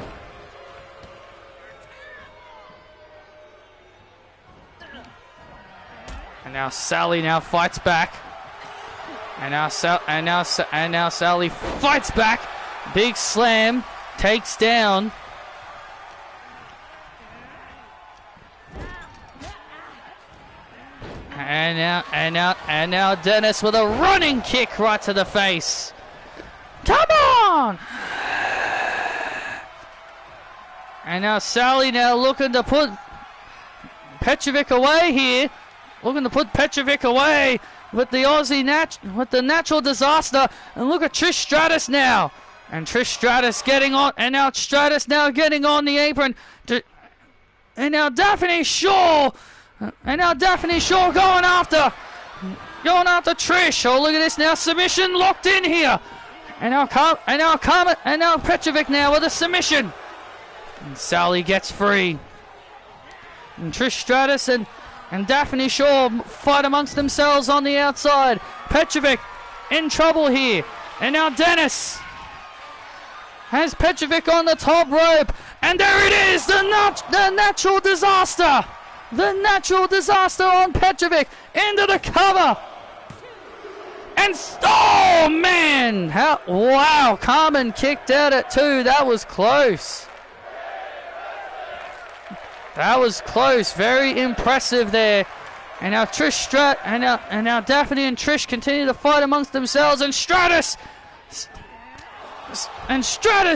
And now Sally now fights back. And now Sally fights back. Big slam, takes down. And now Dennis with a running kick right to the face. Come on! And now Sally now looking to put Petrovic away here. Looking to put Petrovic away with the natural disaster. And look at Trish Stratus now. And Trish Stratus getting on, and now Stratus now getting on the apron. And now Daphne Shaw. And now Daphne Shaw going after Trish. Oh, look at this now. Submission locked in here. And now Petrovic now with a submission. And Sally gets free. And Trish Stratus and Daphne Shaw fight amongst themselves on the outside. Petrovic in trouble here. And now Dennis has Petrovic on the top rope. And there it is, the natural disaster. The natural disaster on Petrovic into the cover. And, oh man, wow, Carmen kicked out at 2. That was close. That was close, very impressive there. And now and now Daphne and Trish continue to fight amongst themselves, and Stratus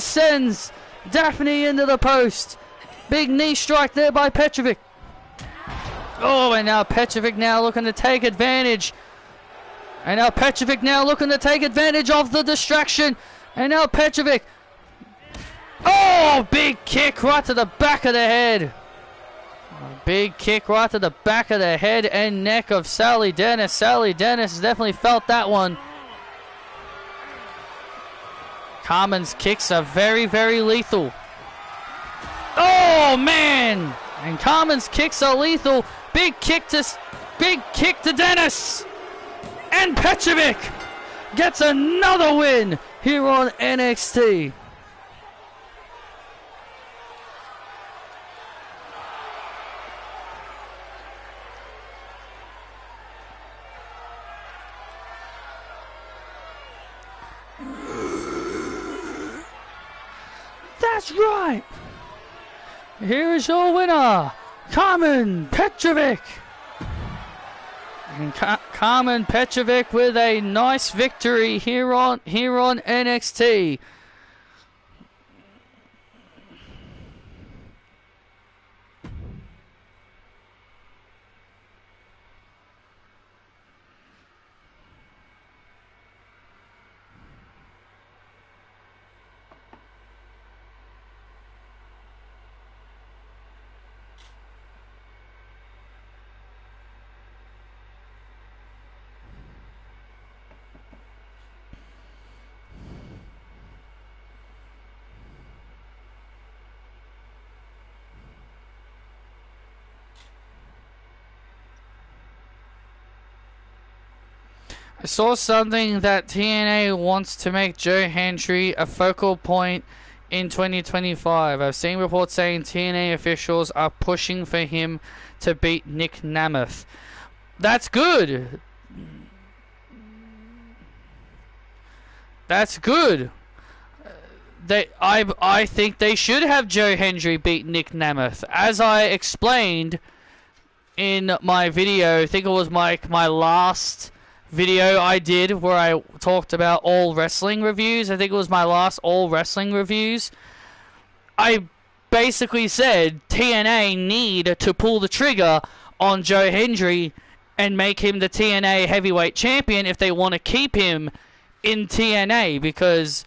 sends Daphne into the post. Big knee strike there by Petrovic. Oh, and now Petrovic now looking to take advantage. And now Petrovic now looking to take advantage of the distraction. And now Petrovic. Oh, big kick right to the back of the head. Big kick right to the back of the head and neck of Sally Dennis. Sally Dennis has definitely felt that one. Carmen's kicks are very, very lethal. Oh, man. And Carmen's kicks are lethal. Big kick to Dennis. And Petrovic gets another win here on NXT. That's right. Here is your winner, Carmen Petrovic. And Carmen Petrovic with a nice victory here on NXT. I saw something that TNA wants to make Joe Hendry a focal point in 2025. I've seen reports saying TNA officials are pushing for him to beat Nick Namath. That's good. That's good. I think they should have Joe Hendry beat Nick Namath. As I explained in my video, I think it was my last video I did where I talked about all wrestling reviews. I think it was my last all wrestling reviews. I basically said TNA need to pull the trigger on Joe Hendry and make him the TNA heavyweight champion if they want to keep him in TNA, because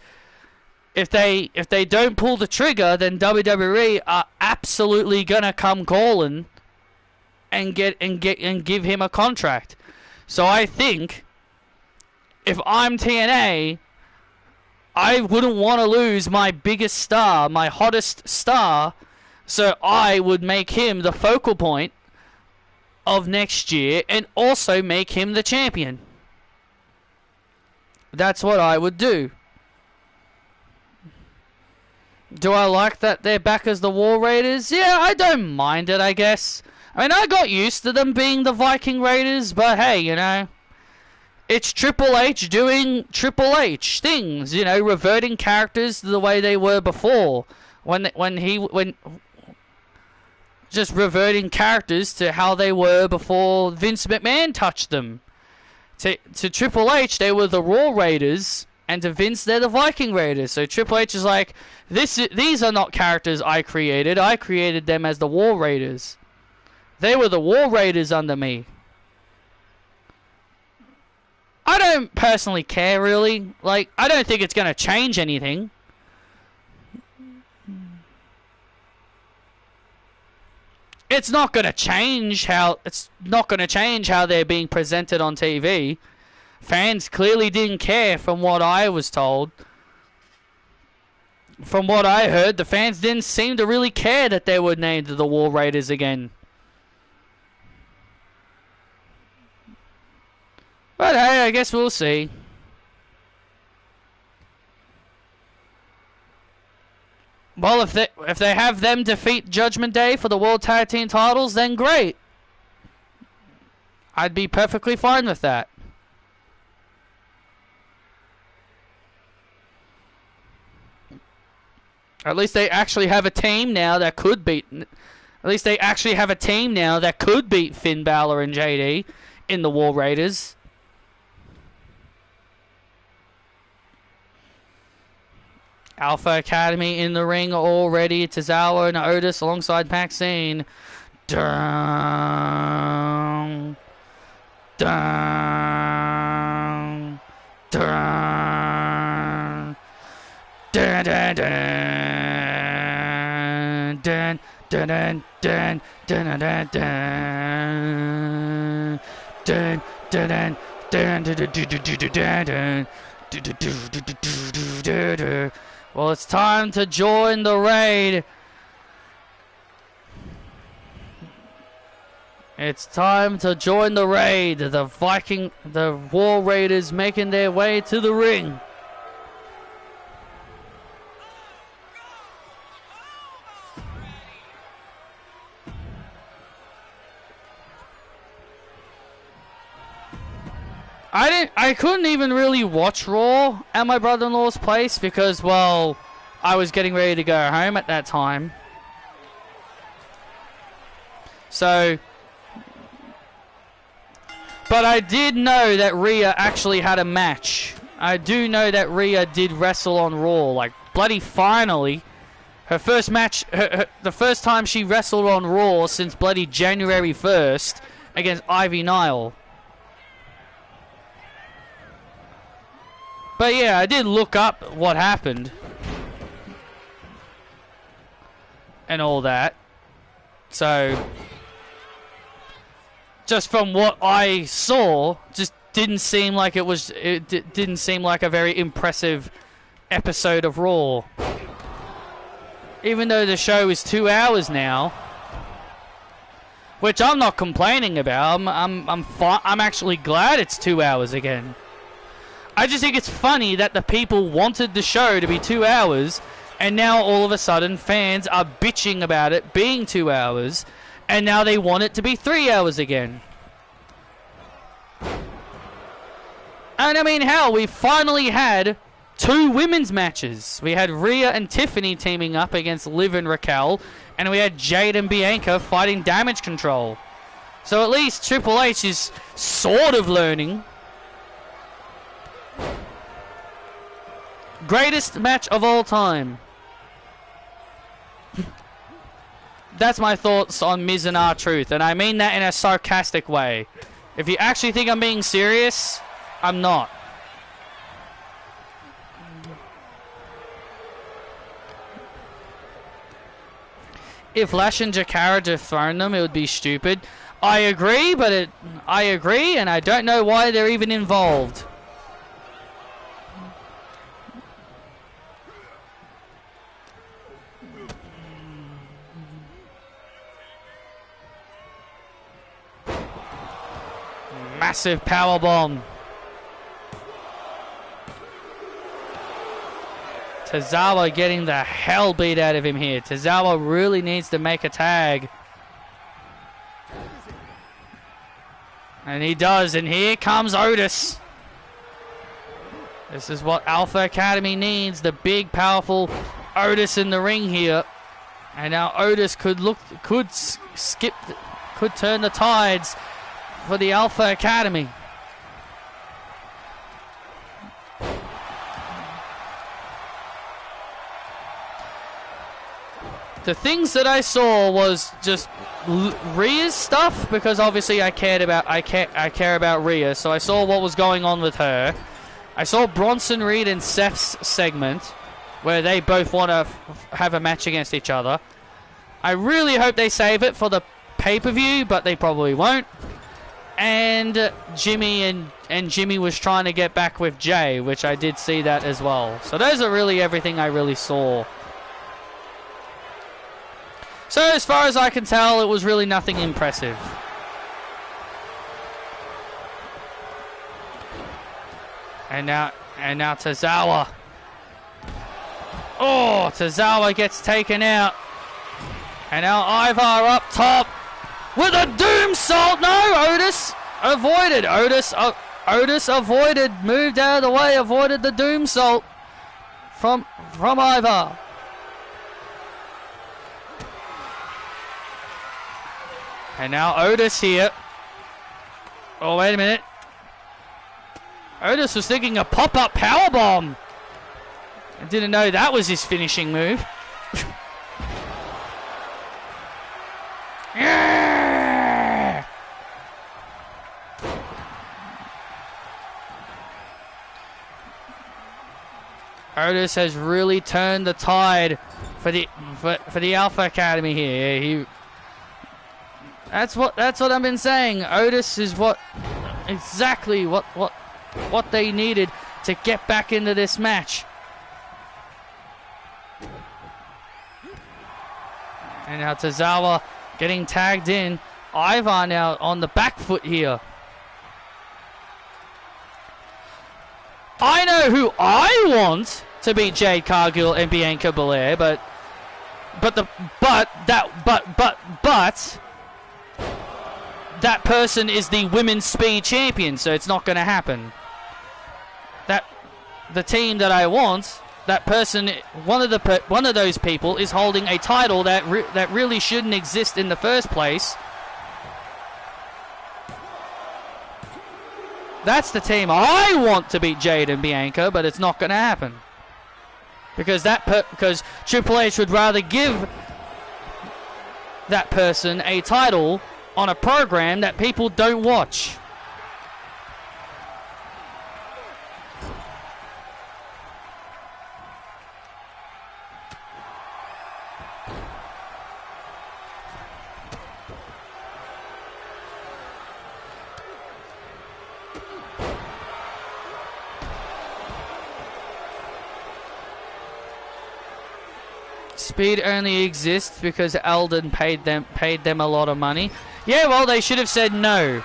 if they don't pull the trigger, then WWE are absolutely gonna come calling and give him a contract. So I think if I'm TNA, I wouldn't want to lose my biggest star, my hottest star, so I would make him the focal point of next year and also make him the champion. That's what I would do. Do I like that they're back as the War Raiders? Yeah, I don't mind it, I guess. I mean, I got used to them being the Viking Raiders, but hey, you know, it's Triple H doing Triple H things, you know, reverting characters to the way they were before. Just reverting characters to how they were before Vince McMahon touched them. To Triple H, they were the Raw Raiders, and to Vince, they're the Viking Raiders. So Triple H is like, these are not characters I created. I created them as the War Raiders. They were the War Raiders under me. I don't personally care, really. Like, I don't think it's going to change anything. It's not going to change how they're being presented on TV. Fans clearly didn't care from what I was told. From what I heard, the fans didn't seem to really care that they were named the War Raiders again. But hey, I guess we'll see. Well, if they have them defeat Judgment Day for the World Tag Team titles, then great. I'd be perfectly fine with that. At least they actually have a team now that could beat. At least they actually have a team now that could beat Finn Balor and JD in the War Raiders. Alpha Academy in the ring already. Tozawa and Otis alongside Maxine. Dun, dun, dun, dun, dun, dun, dun, dun, dun, dun, dun, dun, dun, dun, dun. Well, it's time to join the raid. It's time to join the raid. The War Raiders making their way to the ring. I couldn't even really watch Raw at my brother-in-law's place because, well, I was getting ready to go home at that time. So, but I did know that Rhea actually had a match. I do know that Rhea did wrestle on Raw, like bloody finally. Her first match, the first time she wrestled on Raw since bloody January 1st against Ivy Nile. But yeah, I did look up what happened. And all that. So, just from what I saw, just didn't seem like it didn't seem like a very impressive episode of Raw. Even though the show is 2 hours now, which I'm not complaining about. I'm actually glad it's 2 hours again. I just think it's funny that the people wanted the show to be 2 hours, and now all of a sudden fans are bitching about it being 2 hours, and now they want it to be 3 hours again. And I mean, hell, we finally had 2 women's matches. We had Rhea and Tiffany teaming up against Liv and Raquel, and we had Jade and Bianca fighting Damage Control. So at least Triple H is sort of learning. Greatest match of all time. That's my thoughts on Miz and R-Truth, and I mean that in a sarcastic way. If you actually think I'm being serious, I'm not. If Lash and Jakara dethroned them, it would be stupid. I agree, but I agree, and I don't know why they're even involved. Massive powerbomb. Tozawa getting the hell beat out of him here. Tozawa really needs to make a tag. And he does, and here comes Otis. This is what Alpha Academy needs, the big, powerful Otis in the ring here. And now Otis could turn the tides for the Alpha Academy. The things that I saw was just Rhea's stuff, because obviously I care about Rhea, so I saw what was going on with her. I saw Bronson Reed and Seth's segment where they both want to have a match against each other. I really hope they save it for the pay-per-view, but they probably won't. And Jimmy and Jimmy was trying to get back with Jay, which I did see that as well. So those are really everything I really saw. So as far as I can tell, it was really nothing impressive. And now Tozawa. Oh, Tozawa gets taken out. And now Ivar up top with a doom salt. No, Otis avoided. Otis avoided, moved out of the way, avoided the doom salt from Ivar. And now Otis here. Oh, wait a minute. Otis was thinking a pop-up powerbomb. I didn't know that was his finishing move. Yeah! Otis has really turned the tide for the Alpha Academy here. That's what I've been saying. Otis is exactly what they needed to get back into this match. And now Tozawa getting tagged in. Ivar now on the back foot here. I know who I want to beat Jade Cargill and Bianca Belair, but that person is the women's speed champion, so it's not going to happen. The team that I want, that person, one of those people is holding a title that really shouldn't exist in the first place. That's the team I want to beat Jade and Bianca, but it's not going to happen because Triple H would rather give that person a title on a program that people don't watch. Speed only exists because Eldon paid them a lot of money. Yeah, well, they should have said no.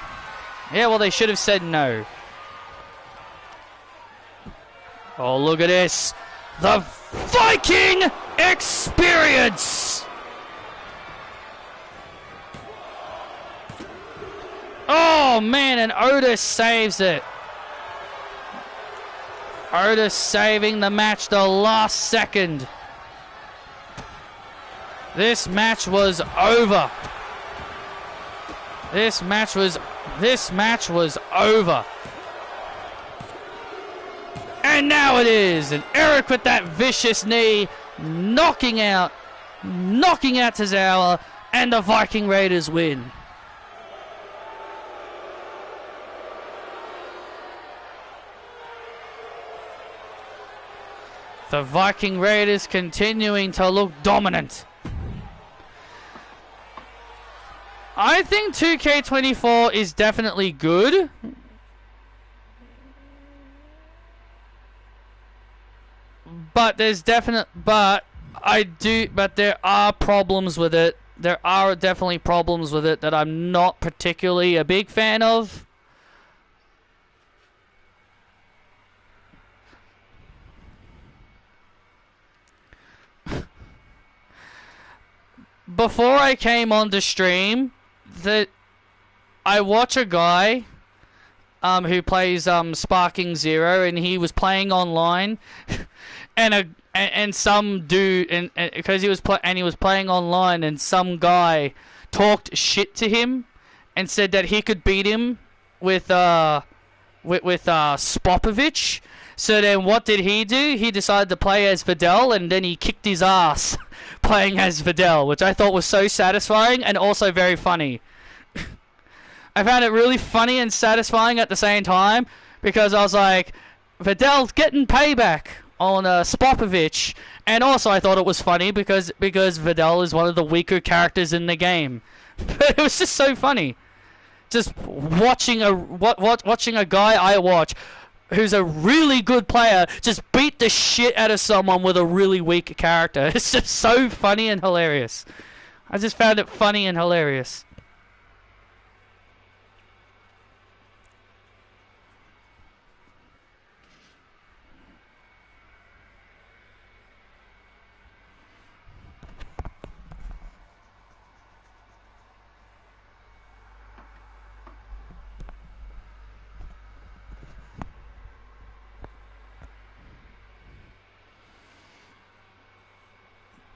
Oh, look at this. The Viking Experience! Oh, man, and Otis saves it. Otis saving the match the last second. This match was over. This match was over. And now it is. And Eric with that vicious knee, knocking out Tozawa, and the Viking Raiders win. The Viking Raiders continuing to look dominant. I think 2K24 is definitely good. But there are problems with it. There are definitely problems with it that I'm not particularly a big fan of. Before I came on the stream, I watch a guy who plays Sparking Zero, and he was playing online, and some dude, because he was playing online, and some guy talked shit to him and said that he could beat him with Spopovich. So then what did he do? He decided to play as Vidal, and then he kicked his ass playing as Vidal, which I thought was so satisfying and also very funny. I found it really funny and satisfying at the same time, because I was like, Vidal's getting payback on Spopovich, and also I thought it was funny because Vidal is one of the weaker characters in the game. But it was just so funny. Just watching a guy I watch who's a really good player just beat the shit out of someone with a really weak character. It's just so funny and hilarious. I just found it funny and hilarious.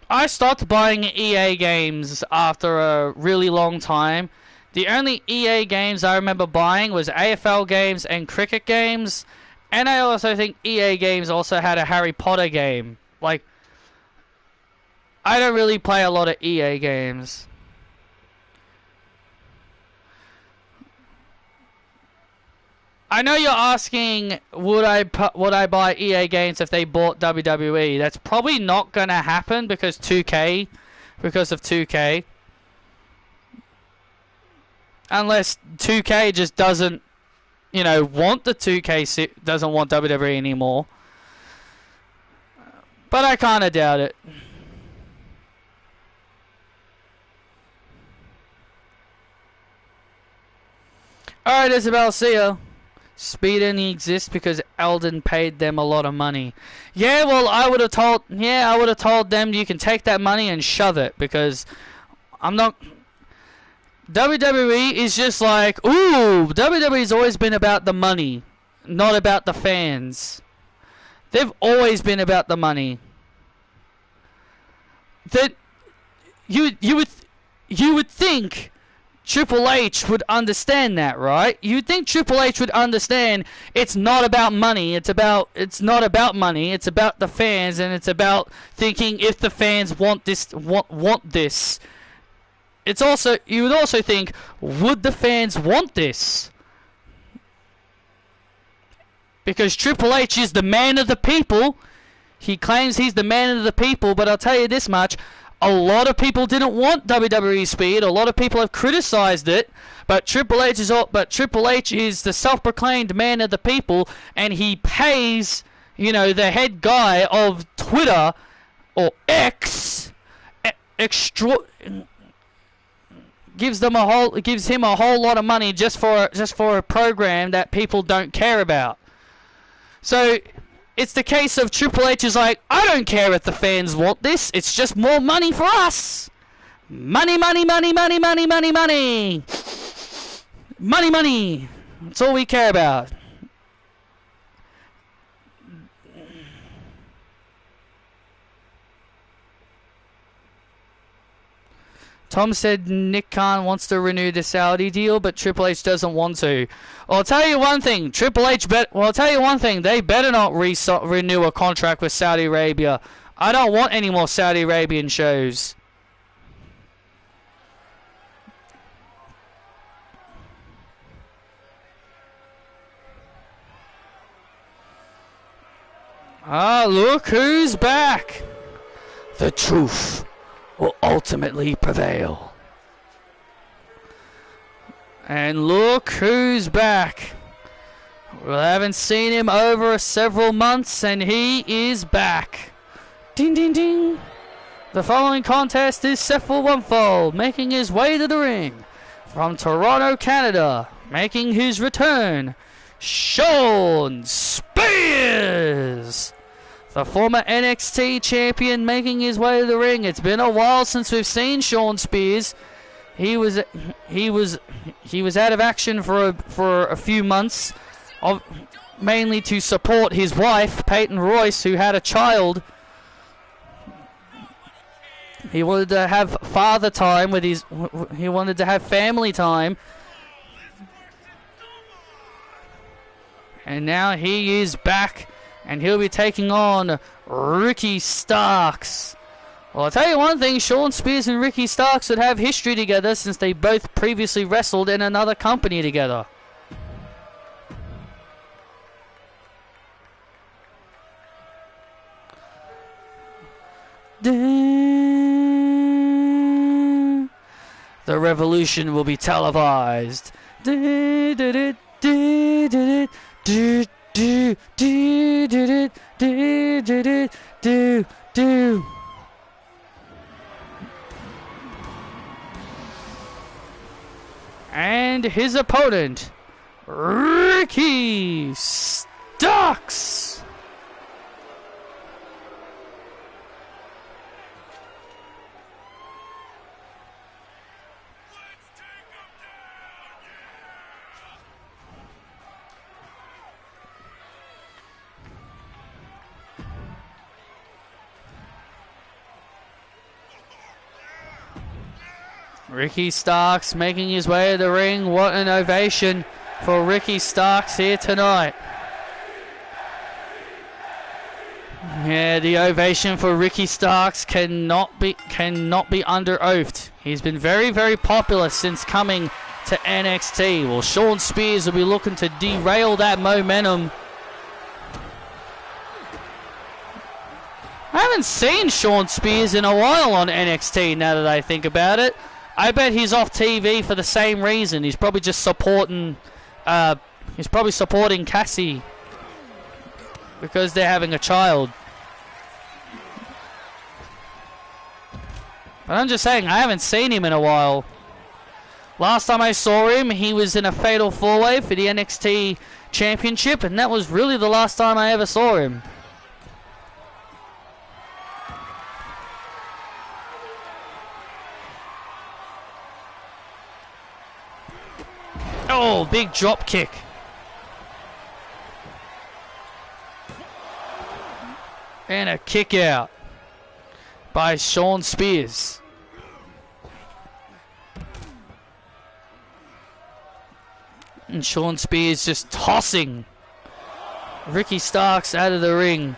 I stopped buying EA games after a really long time. The only EA games I remember buying was AFL games and cricket games. And I also think EA games also had a Harry Potter game. Like, I don't really play a lot of EA games. I know you're asking, would I buy EA games if they bought WWE? That's probably not going to happen because of 2K. Unless 2K just doesn't, want the 2K, doesn't want WWE anymore. But I kind of doubt it. Alright, Isabel, see ya. Speed only exists because Eldon paid them a lot of money. Yeah, well, I would have told them you can take that money and shove it, because I'm not. WWE is just like, ooh, WWE's always been about the money, not about the fans. They've always been about the money. That you would think Triple H would understand that, right? You'd think Triple H would understand it's not about money. It's not about money. It's about the fans, and it's about thinking if the fans want this. It's also, you would also think, would the fans want this? Because Triple H is the man of the people. He claims he's the man of the people, but I'll tell you this much. A lot of people didn't want WWE Speed. A lot of people have criticized it, but Triple H is the self-proclaimed man of the people, and he pays, the head guy of Twitter or X, gives him a whole lot of money just for a program that people don't care about. So it's the case of Triple H is like, I don't care if the fans want this. It's just more money for us. Money, money, money, money, money, money, money. Money, money. That's all we care about. Tom said Nick Khan wants to renew the Saudi deal, but Triple H doesn't want to. Well, I'll tell you one thing. I'll tell you one thing. They better not renew a contract with Saudi Arabia. I don't want any more Saudi Arabian shows. Ah, look who's back. The truth will ultimately prevail. And look who's back. We haven't seen him over several months, and he is back. Ding, ding, ding. The following contest is set for one fall, making his way to the ring. From Toronto, Canada, making his return, Shawn Spears. The former NXT champion making his way to the ring. It's been a while since we've seen Shawn Spears. He was out of action for a few months, mainly to support his wife Peyton Royce, who had a child. He wanted to have father time with his. He wanted to have family time, and now he is back. And he'll be taking on Ricky Starks. Well, I'll tell you one thing. Shawn Spears and Ricky Starks would have history together since they both previously wrestled in another company together. The revolution will be televised. And his opponent, Ricky Starks. Ricky Starks making his way to the ring. What an ovation for Ricky Starks here tonight. Yeah, the ovation for Ricky Starks cannot be under oath. He's been very, very popular since coming to NXT. Well, Shawn Spears will be looking to derail that momentum. I haven't seen Shawn Spears in a while on NXT now that I think about it. I bet he's off TV for the same reason. He's probably just supporting Cassie because they're having a child. But I'm just saying, I haven't seen him in a while. Last time I saw him, he was in a fatal four-way for the NXT Championship, and that was really the last time I ever saw him. Oh, big drop kick. And a kick out by Shawn Spears. And Shawn Spears just tossing Ricky Starks out of the ring.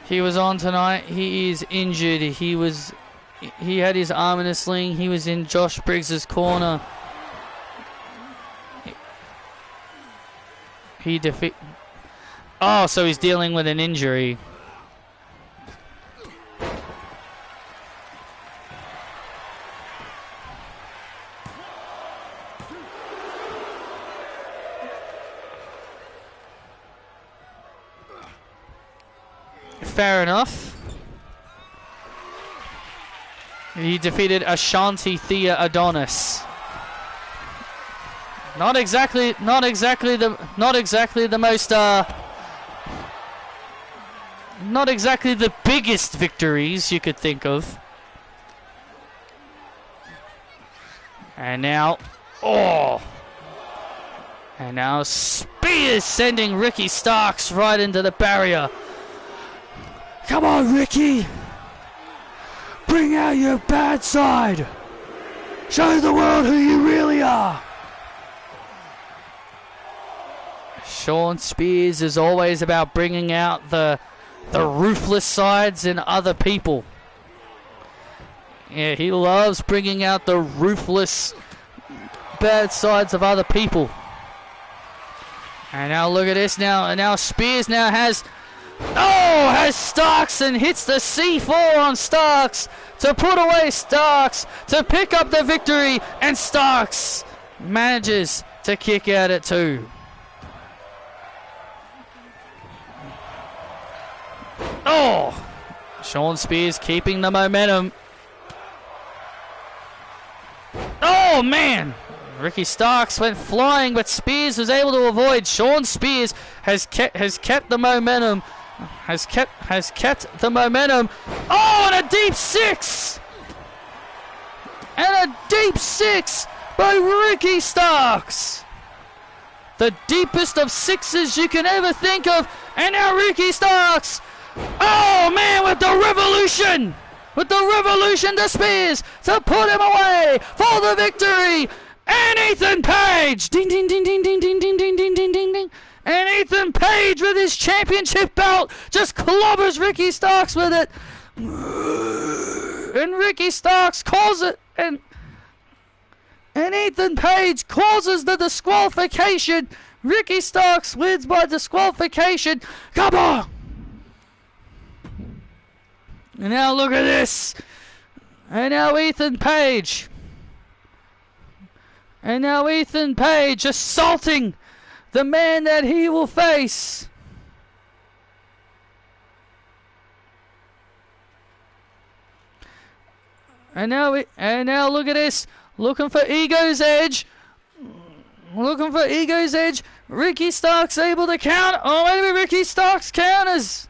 He was on tonight. He is injured. He had his arm in a sling. He was in Josh Briggs's corner. Oh, so he's dealing with an injury. Fair enough. He defeated Ashanti Thea Adonis. Not exactly the most not exactly the biggest victories you could think of. And now, and now Spears sending Ricky Starks right into the barrier. Come on, Ricky. Bring out your bad side. Show the world who you really are. Shawn Spears is always about bringing out the ruthless sides in other people. Yeah, he loves bringing out the ruthless bad sides of other people. And now look at this now. And now Spears now has Starks and hits the C4 on Starks to put away Starks to pick up the victory. And Starks manages to kick out at 2. Shawn Spears keeping the momentum. Oh man! Ricky Starks went flying, but Spears was able to avoid. Shawn Spears has kept the momentum. Has kept the momentum. Oh, and a deep 6! And a deep 6 by Ricky Starks. The deepest of 6s you can ever think of. And now Ricky Starks. Oh man, with the revolution! With the revolution to Spears to put him away for the victory. And Ethan Page! Ding, ding, ding, ding, ding, ding, ding, ding, ding, ding, ding, ding. And Ethan Page with his championship belt just clobbers Ricky Starks with it. And Ricky Starks calls it. And Ethan Page causes the disqualification. Ricky Starks wins by disqualification. Come on! And now look at this. And now Ethan Page. And now Ethan Page assaulting the man that he will face. And now look at this. Looking for Ego's edge. Looking for Ego's edge. Ricky Starks able to count. Oh, maybe Ricky Starks counters.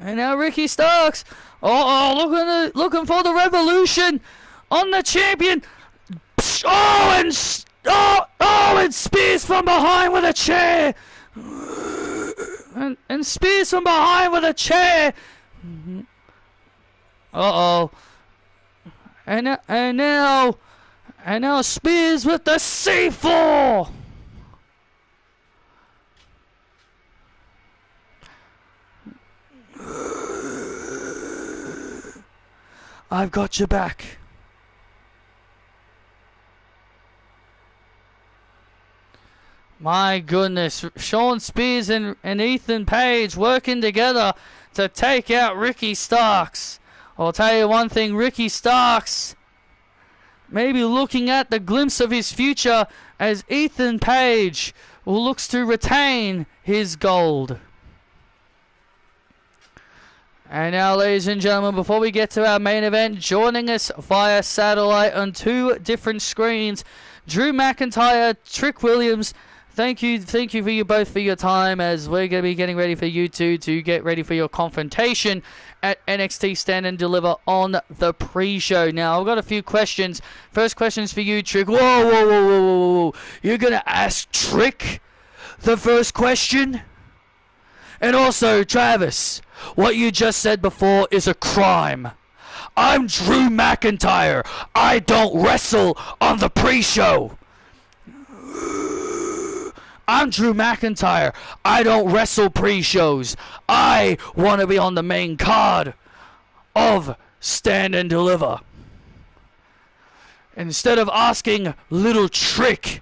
And now Ricky Starks, looking for the revolution on the champion. And Spears from behind with a chair. And Spears from behind with a chair. And now Spears with the C4. I've got your back. My goodness, Shawn Spears and Ethan Page working together to take out Ricky Starks. I'll tell you one thing, Ricky Starks maybe looking at the glimpse of his future as Ethan Page looks to retain his gold. And now, ladies and gentlemen, before we get to our main event, joining us via satellite on 2 different screens, Drew McIntyre, Trick Williams. Thank you for you both for your time, as we're going to be getting ready for you two to get ready for your confrontation at NXT Stand and Deliver on the pre-show. Now, I've got a few questions. First question's for you, Trick. Whoa. You're going to ask Trick the first question? And also, Travis, what you just said before is a crime. I'm Drew McIntyre. I don't wrestle on the pre-show. I'm Drew McIntyre. I don't wrestle pre-shows. I want to be on the main card of Stand and Deliver. Instead of asking Little Trick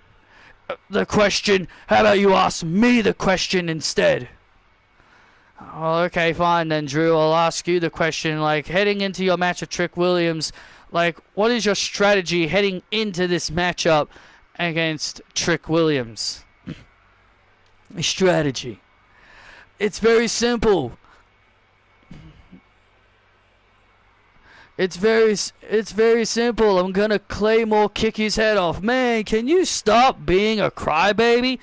the question, how about you ask me the question instead? Oh, okay, fine then, Drew. I'll ask you the question. Like, heading into your match with Trick Williams, like, what is your strategy heading into this matchup against Trick Williams? Strategy. It's very simple. It's very simple. I'm gonna Claymore kick his head off. Man, can you stop being a crybaby?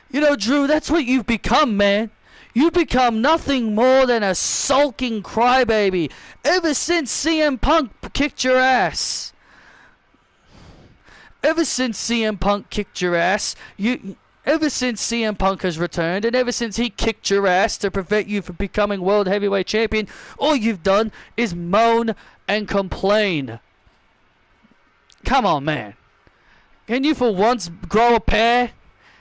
You know, Drew, that's what you've become, man. You've become nothing more than a sulking crybaby ever since CM Punk kicked your ass. Ever since CM Punk kicked your ass, ever since CM Punk has returned, and ever since he kicked your ass to prevent you from becoming World Heavyweight Champion, all you've done is moan and complain. Come on, man. Can you for once grow a pair?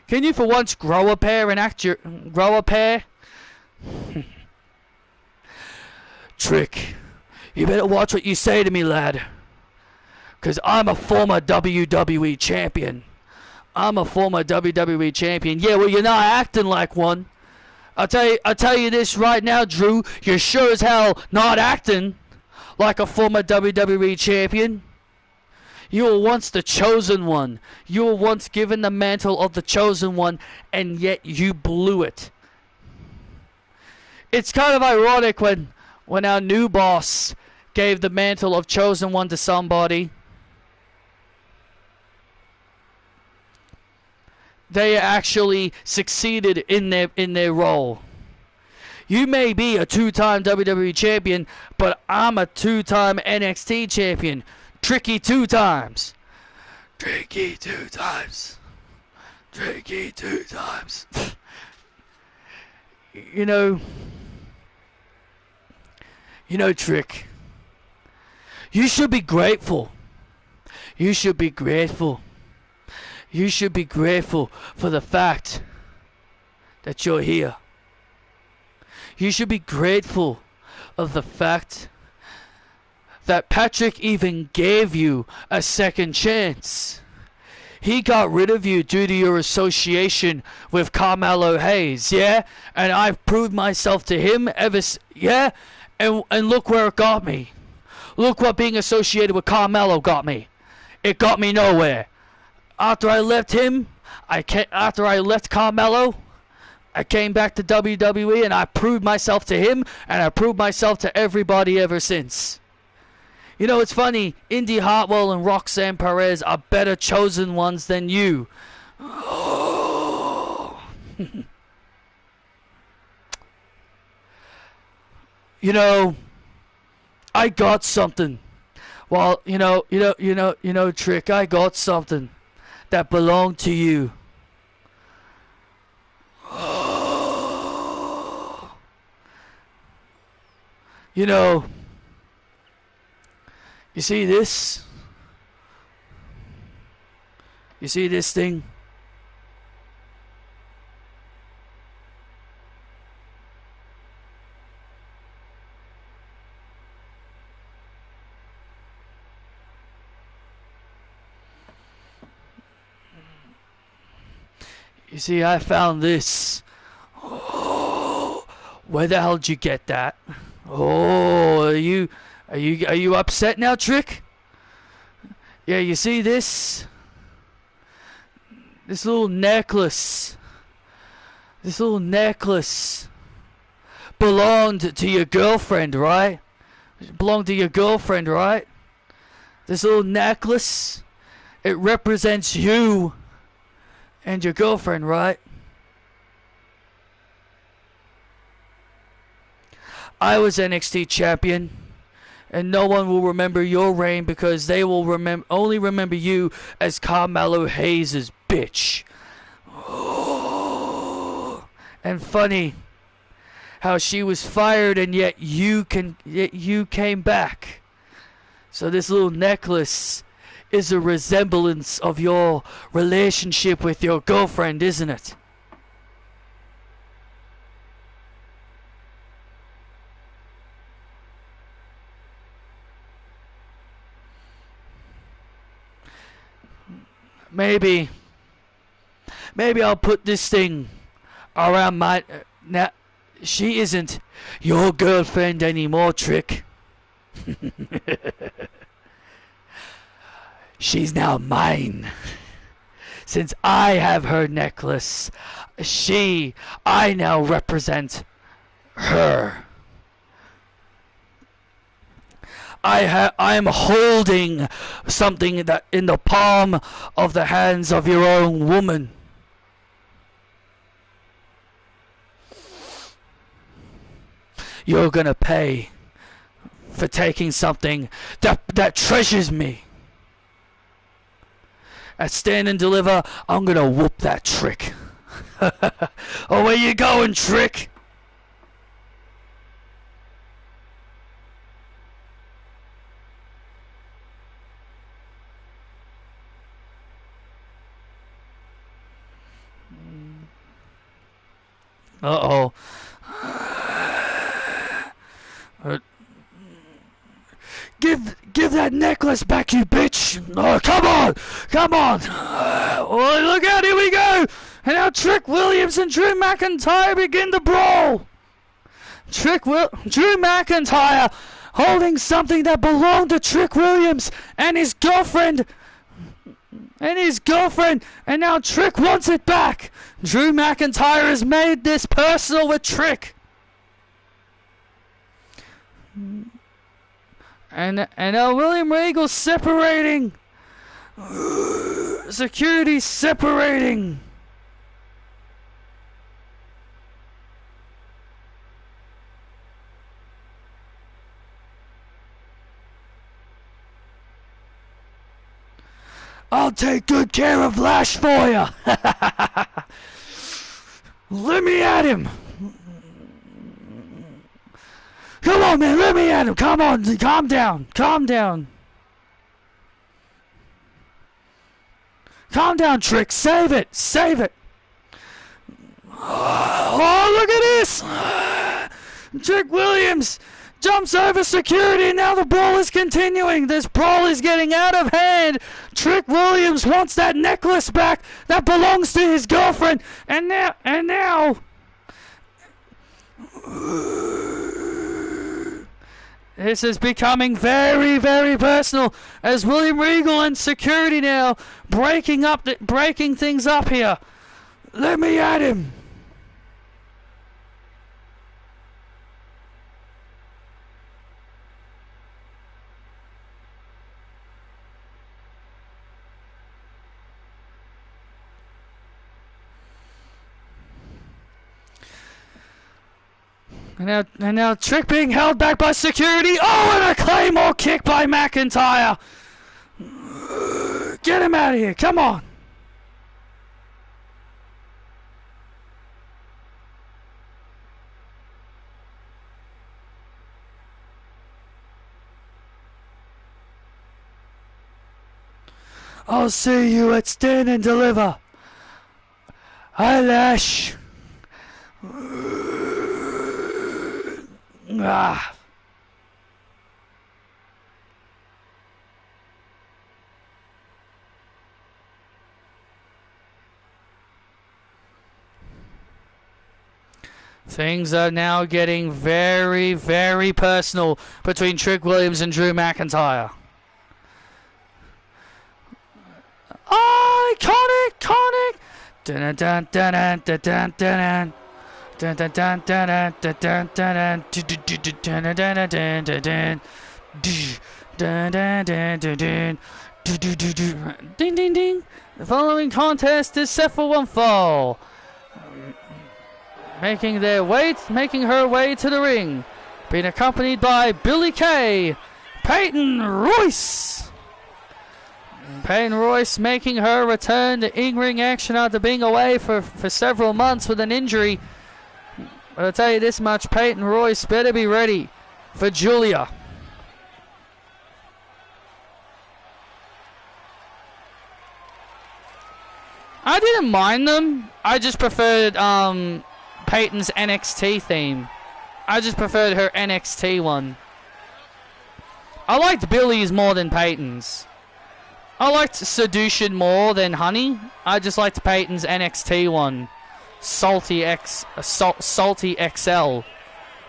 Can you for once grow a pair and grow a pair? Trick, you better watch what you say to me, lad. 'Cause I'm a former WWE champion. I'm a former WWE champion. Yeah, well, you're not acting like one. I'll tell you this right now, Drew. You're sure as hell not acting like a former WWE champion. You were once the chosen one. You were once given the mantle of the chosen one, and yet you blew it. It's kind of ironic when our new boss gave the mantle of chosen one to somebody. They actually succeeded in their role. You may be a 2-time WWE champion, but I'm a 2-time NXT champion. Tricky 2 times. Tricky 2 times. Tricky 2 times. You know, Trick. You should be grateful. You should be grateful. You should be grateful for the fact that you're here. You should be grateful of the fact that Patrick even gave you a second chance. He got rid of you due to your association with Carmelo Hayes, yeah? And I've proved myself to him yeah? And look where it got me. Look what being associated with Carmelo got me. It got me nowhere. After I left him, after I left Carmelo, I came back to WWE and I proved myself to him, and I proved myself to everybody ever since. You know, it's funny, Indy Hartwell and Roxanne Perez are better chosen ones than you. Oh. You know, I got something. Well, you know, Trick, I got something that belonged to you. You know, you see this? You see this thing? You see, I found this. Oh, where the hell did you get that? Oh, are you upset now, Trick? Yeah, you see this? This little necklace. This little necklace belonged to your girlfriend, right? It belonged to your girlfriend, right? This little necklace, it represents you and your girlfriend, right? I was NXT champion, and no one will remember your reign because they will only remember you as Carmelo Hayes' bitch. Oh. And funny how she was fired and yet you came back. So this little necklace is a resemblance of your relationship with your girlfriend, isn't it? Maybe I'll put this thing around my... now, she isn't your girlfriend anymore, Trick. She's now mine. Since I have her necklace, I now represent her. I am holding something that in the palm of the hands of your own woman. You're gonna pay for taking something that treasures me. At Stand and Deliver, I'm gonna whoop that Trick. Oh, where you going, Trick? Uh-oh. Give that necklace back, you bitch! Oh, come on! Oh, look out! Here we go! And now Trick Williams and Drew McIntyre begin to brawl. Drew McIntyre holding something that belonged to Trick Williams and his girlfriend. And now Trick wants it back. Drew McIntyre has made this personal with Trick. And now William Regal separating. Security separating. I'll take good care of Lash for you. Let me at him. Come on, man, let me at him. Come on, calm down. Calm down, Trick. Save it. Oh, look at this. Trick Williams jumps over security, and now the brawl is continuing. This brawl is getting out of hand. Trick Williams wants that necklace back that belongs to his girlfriend. And now... This is becoming very, very personal as William Regal and security now breaking things up here. Let me at him. And now Trick being held back by security. Oh, and a Claymore kick by McIntyre. Get him out of here. Come on. I'll see you at Stand and Deliver. Eyelash. Ah. Things are now getting very, very personal between Trick Williams and Drew McIntyre. Oh, iconic! Dun dun dun dun dun dun dun. Dun dun dun dun dun dun dun dun dun dun dun. Ding ding ding. The following contest is set for one fall. Making her way to the ring, being accompanied by Billy Kay, Peyton Royce. Peyton Royce making her return to in-ring action after being away for several months with an injury. But I'll tell you this much, Peyton Royce better be ready for Julia. I didn't mind them. I just preferred Peyton's NXT theme. I just preferred her NXT one. I liked Billy's more than Peyton's. I liked Seduction more than Honey. I just liked Peyton's NXT one. Salty XL.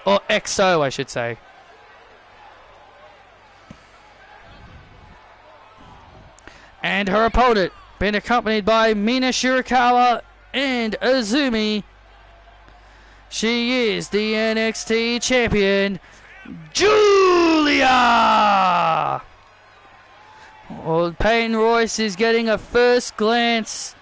Or XO, I should say. And her opponent, being accompanied by Mina Shirakawa and Azumi. She is the NXT champion, Julia! Well, Peyton Royce is getting a first glance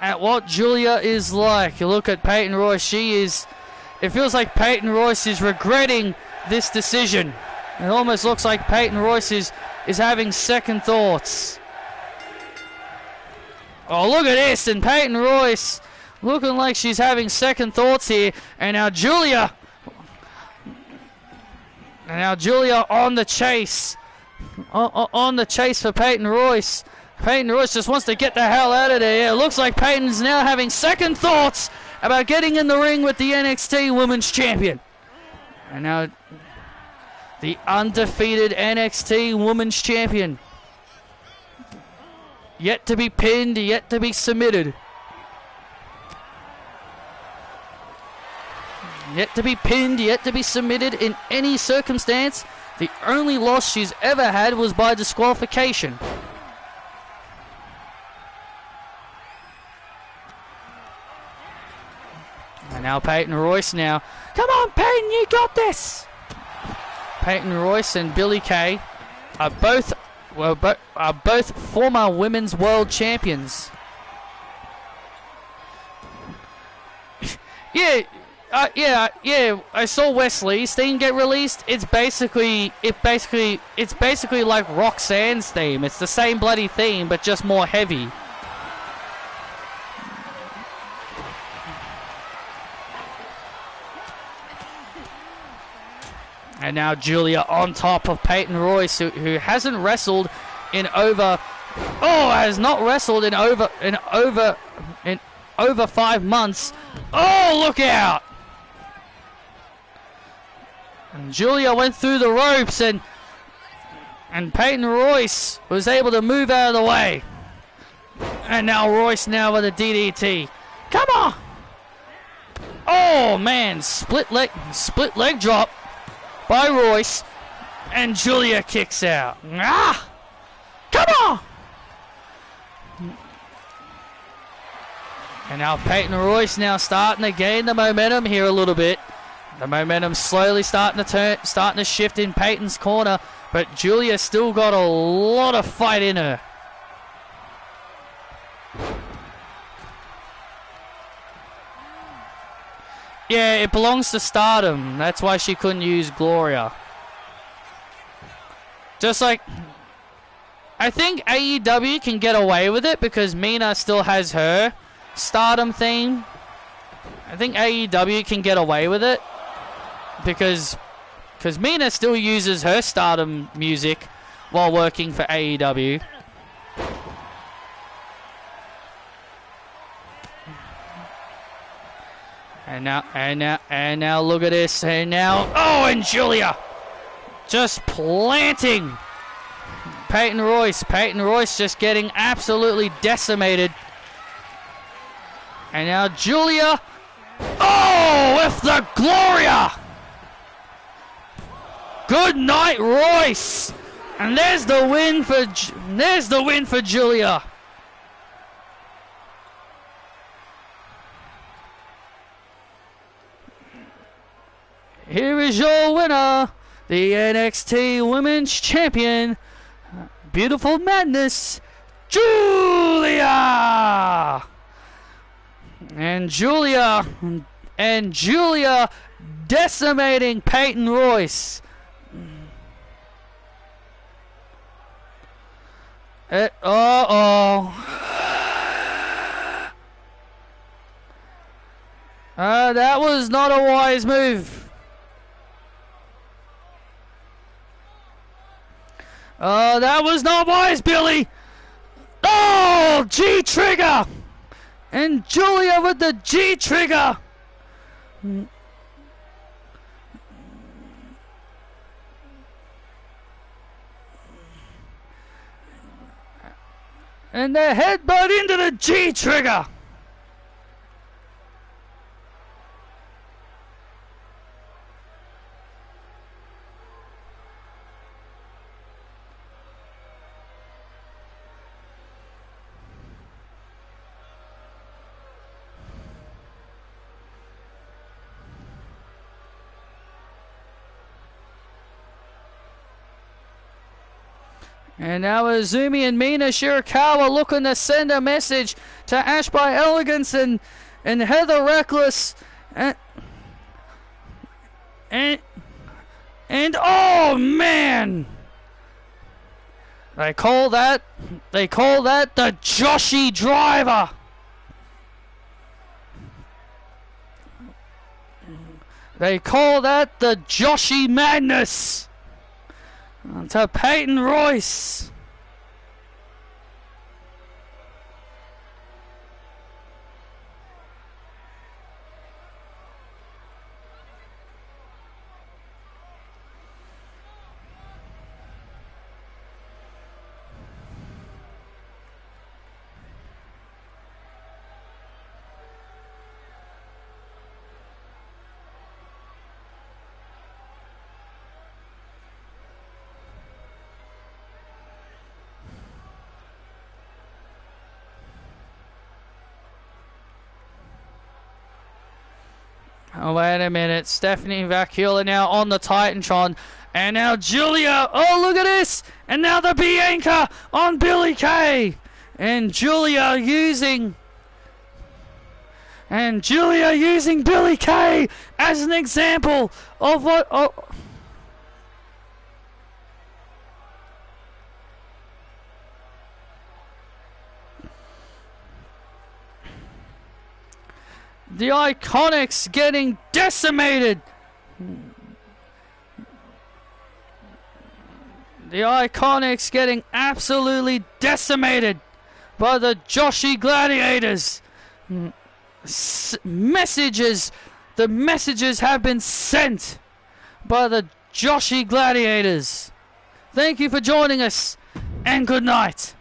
at what Julia is like. You look at Peyton Royce, it feels like Peyton Royce is regretting this decision. It almost looks like Peyton Royce is having second thoughts. Oh, look at this, and Peyton Royce looking like she's having second thoughts here. And now Julia on the chase. On the chase for Peyton Royce. Peyton Royce just wants to get the hell out of there. It looks like Peyton's now having second thoughts about getting in the ring with the NXT Women's Champion. And now the undefeated NXT Women's Champion. Yet to be pinned, yet to be submitted. Yet to be pinned, yet to be submitted in any circumstance. The only loss she's ever had was by disqualification. And now Peyton Royce now. Come on, Peyton, you got this! Peyton Royce and Billie Kay are both former women's world champions. Yeah, I saw Wesley's theme get released. It's basically like Roxanne's theme. It's the same bloody theme, but just more heavy. And now Julia on top of Peyton Royce, who hasn't wrestled in over, has not wrestled in over 5 months. Oh, look out! And Julia went through the ropes, and Peyton Royce was able to move out of the way. And now Royce now with a DDT. Come on! Oh man, split leg drop by Royce, and Julia kicks out. Ah! Come on! And now Peyton Royce now starting to gain the momentum here a little bit. The momentum slowly starting to shift in Peyton's corner, but Julia still got a lot of fight in her. Yeah, it belongs to Stardom. That's why she couldn't use Gloria. Just like, I think AEW can get away with it because Mina still has her Stardom theme. I think AEW can get away with it because Mina still uses her Stardom music while working for AEW. And now look at this. And now, and Julia just planting Peyton Royce. Peyton Royce just getting absolutely decimated. And now Julia, with the Gloria. Good night, Royce. And there's the win for Julia. Here is your winner, the NXT Women's Champion, Beautiful Madness, Julia! And Julia decimating Peyton Royce. That was not a wise move. That was not wise, Billy. Oh, G-trigger. And Julia with the G-trigger. And the headbutt into the G-trigger. And now Azumi and Mina Shirakawa looking to send a message to Ash by Elegance and Heather Reckless. And oh man! They call that the Joshi Driver. They call that the Joshi Madness. To Peyton Royce. Oh, wait a minute. Stephanie Vacula now on the Titantron. And now Julia. Oh, look at this. And now the Bianca on Billie Kay. And Julia using Billie Kay as an example of what... Oh, the Iconics getting decimated. The Iconics getting absolutely decimated by the Joshi Gladiators. Messages. The messages have been sent by the Joshi Gladiators. Thank you for joining us, and good night.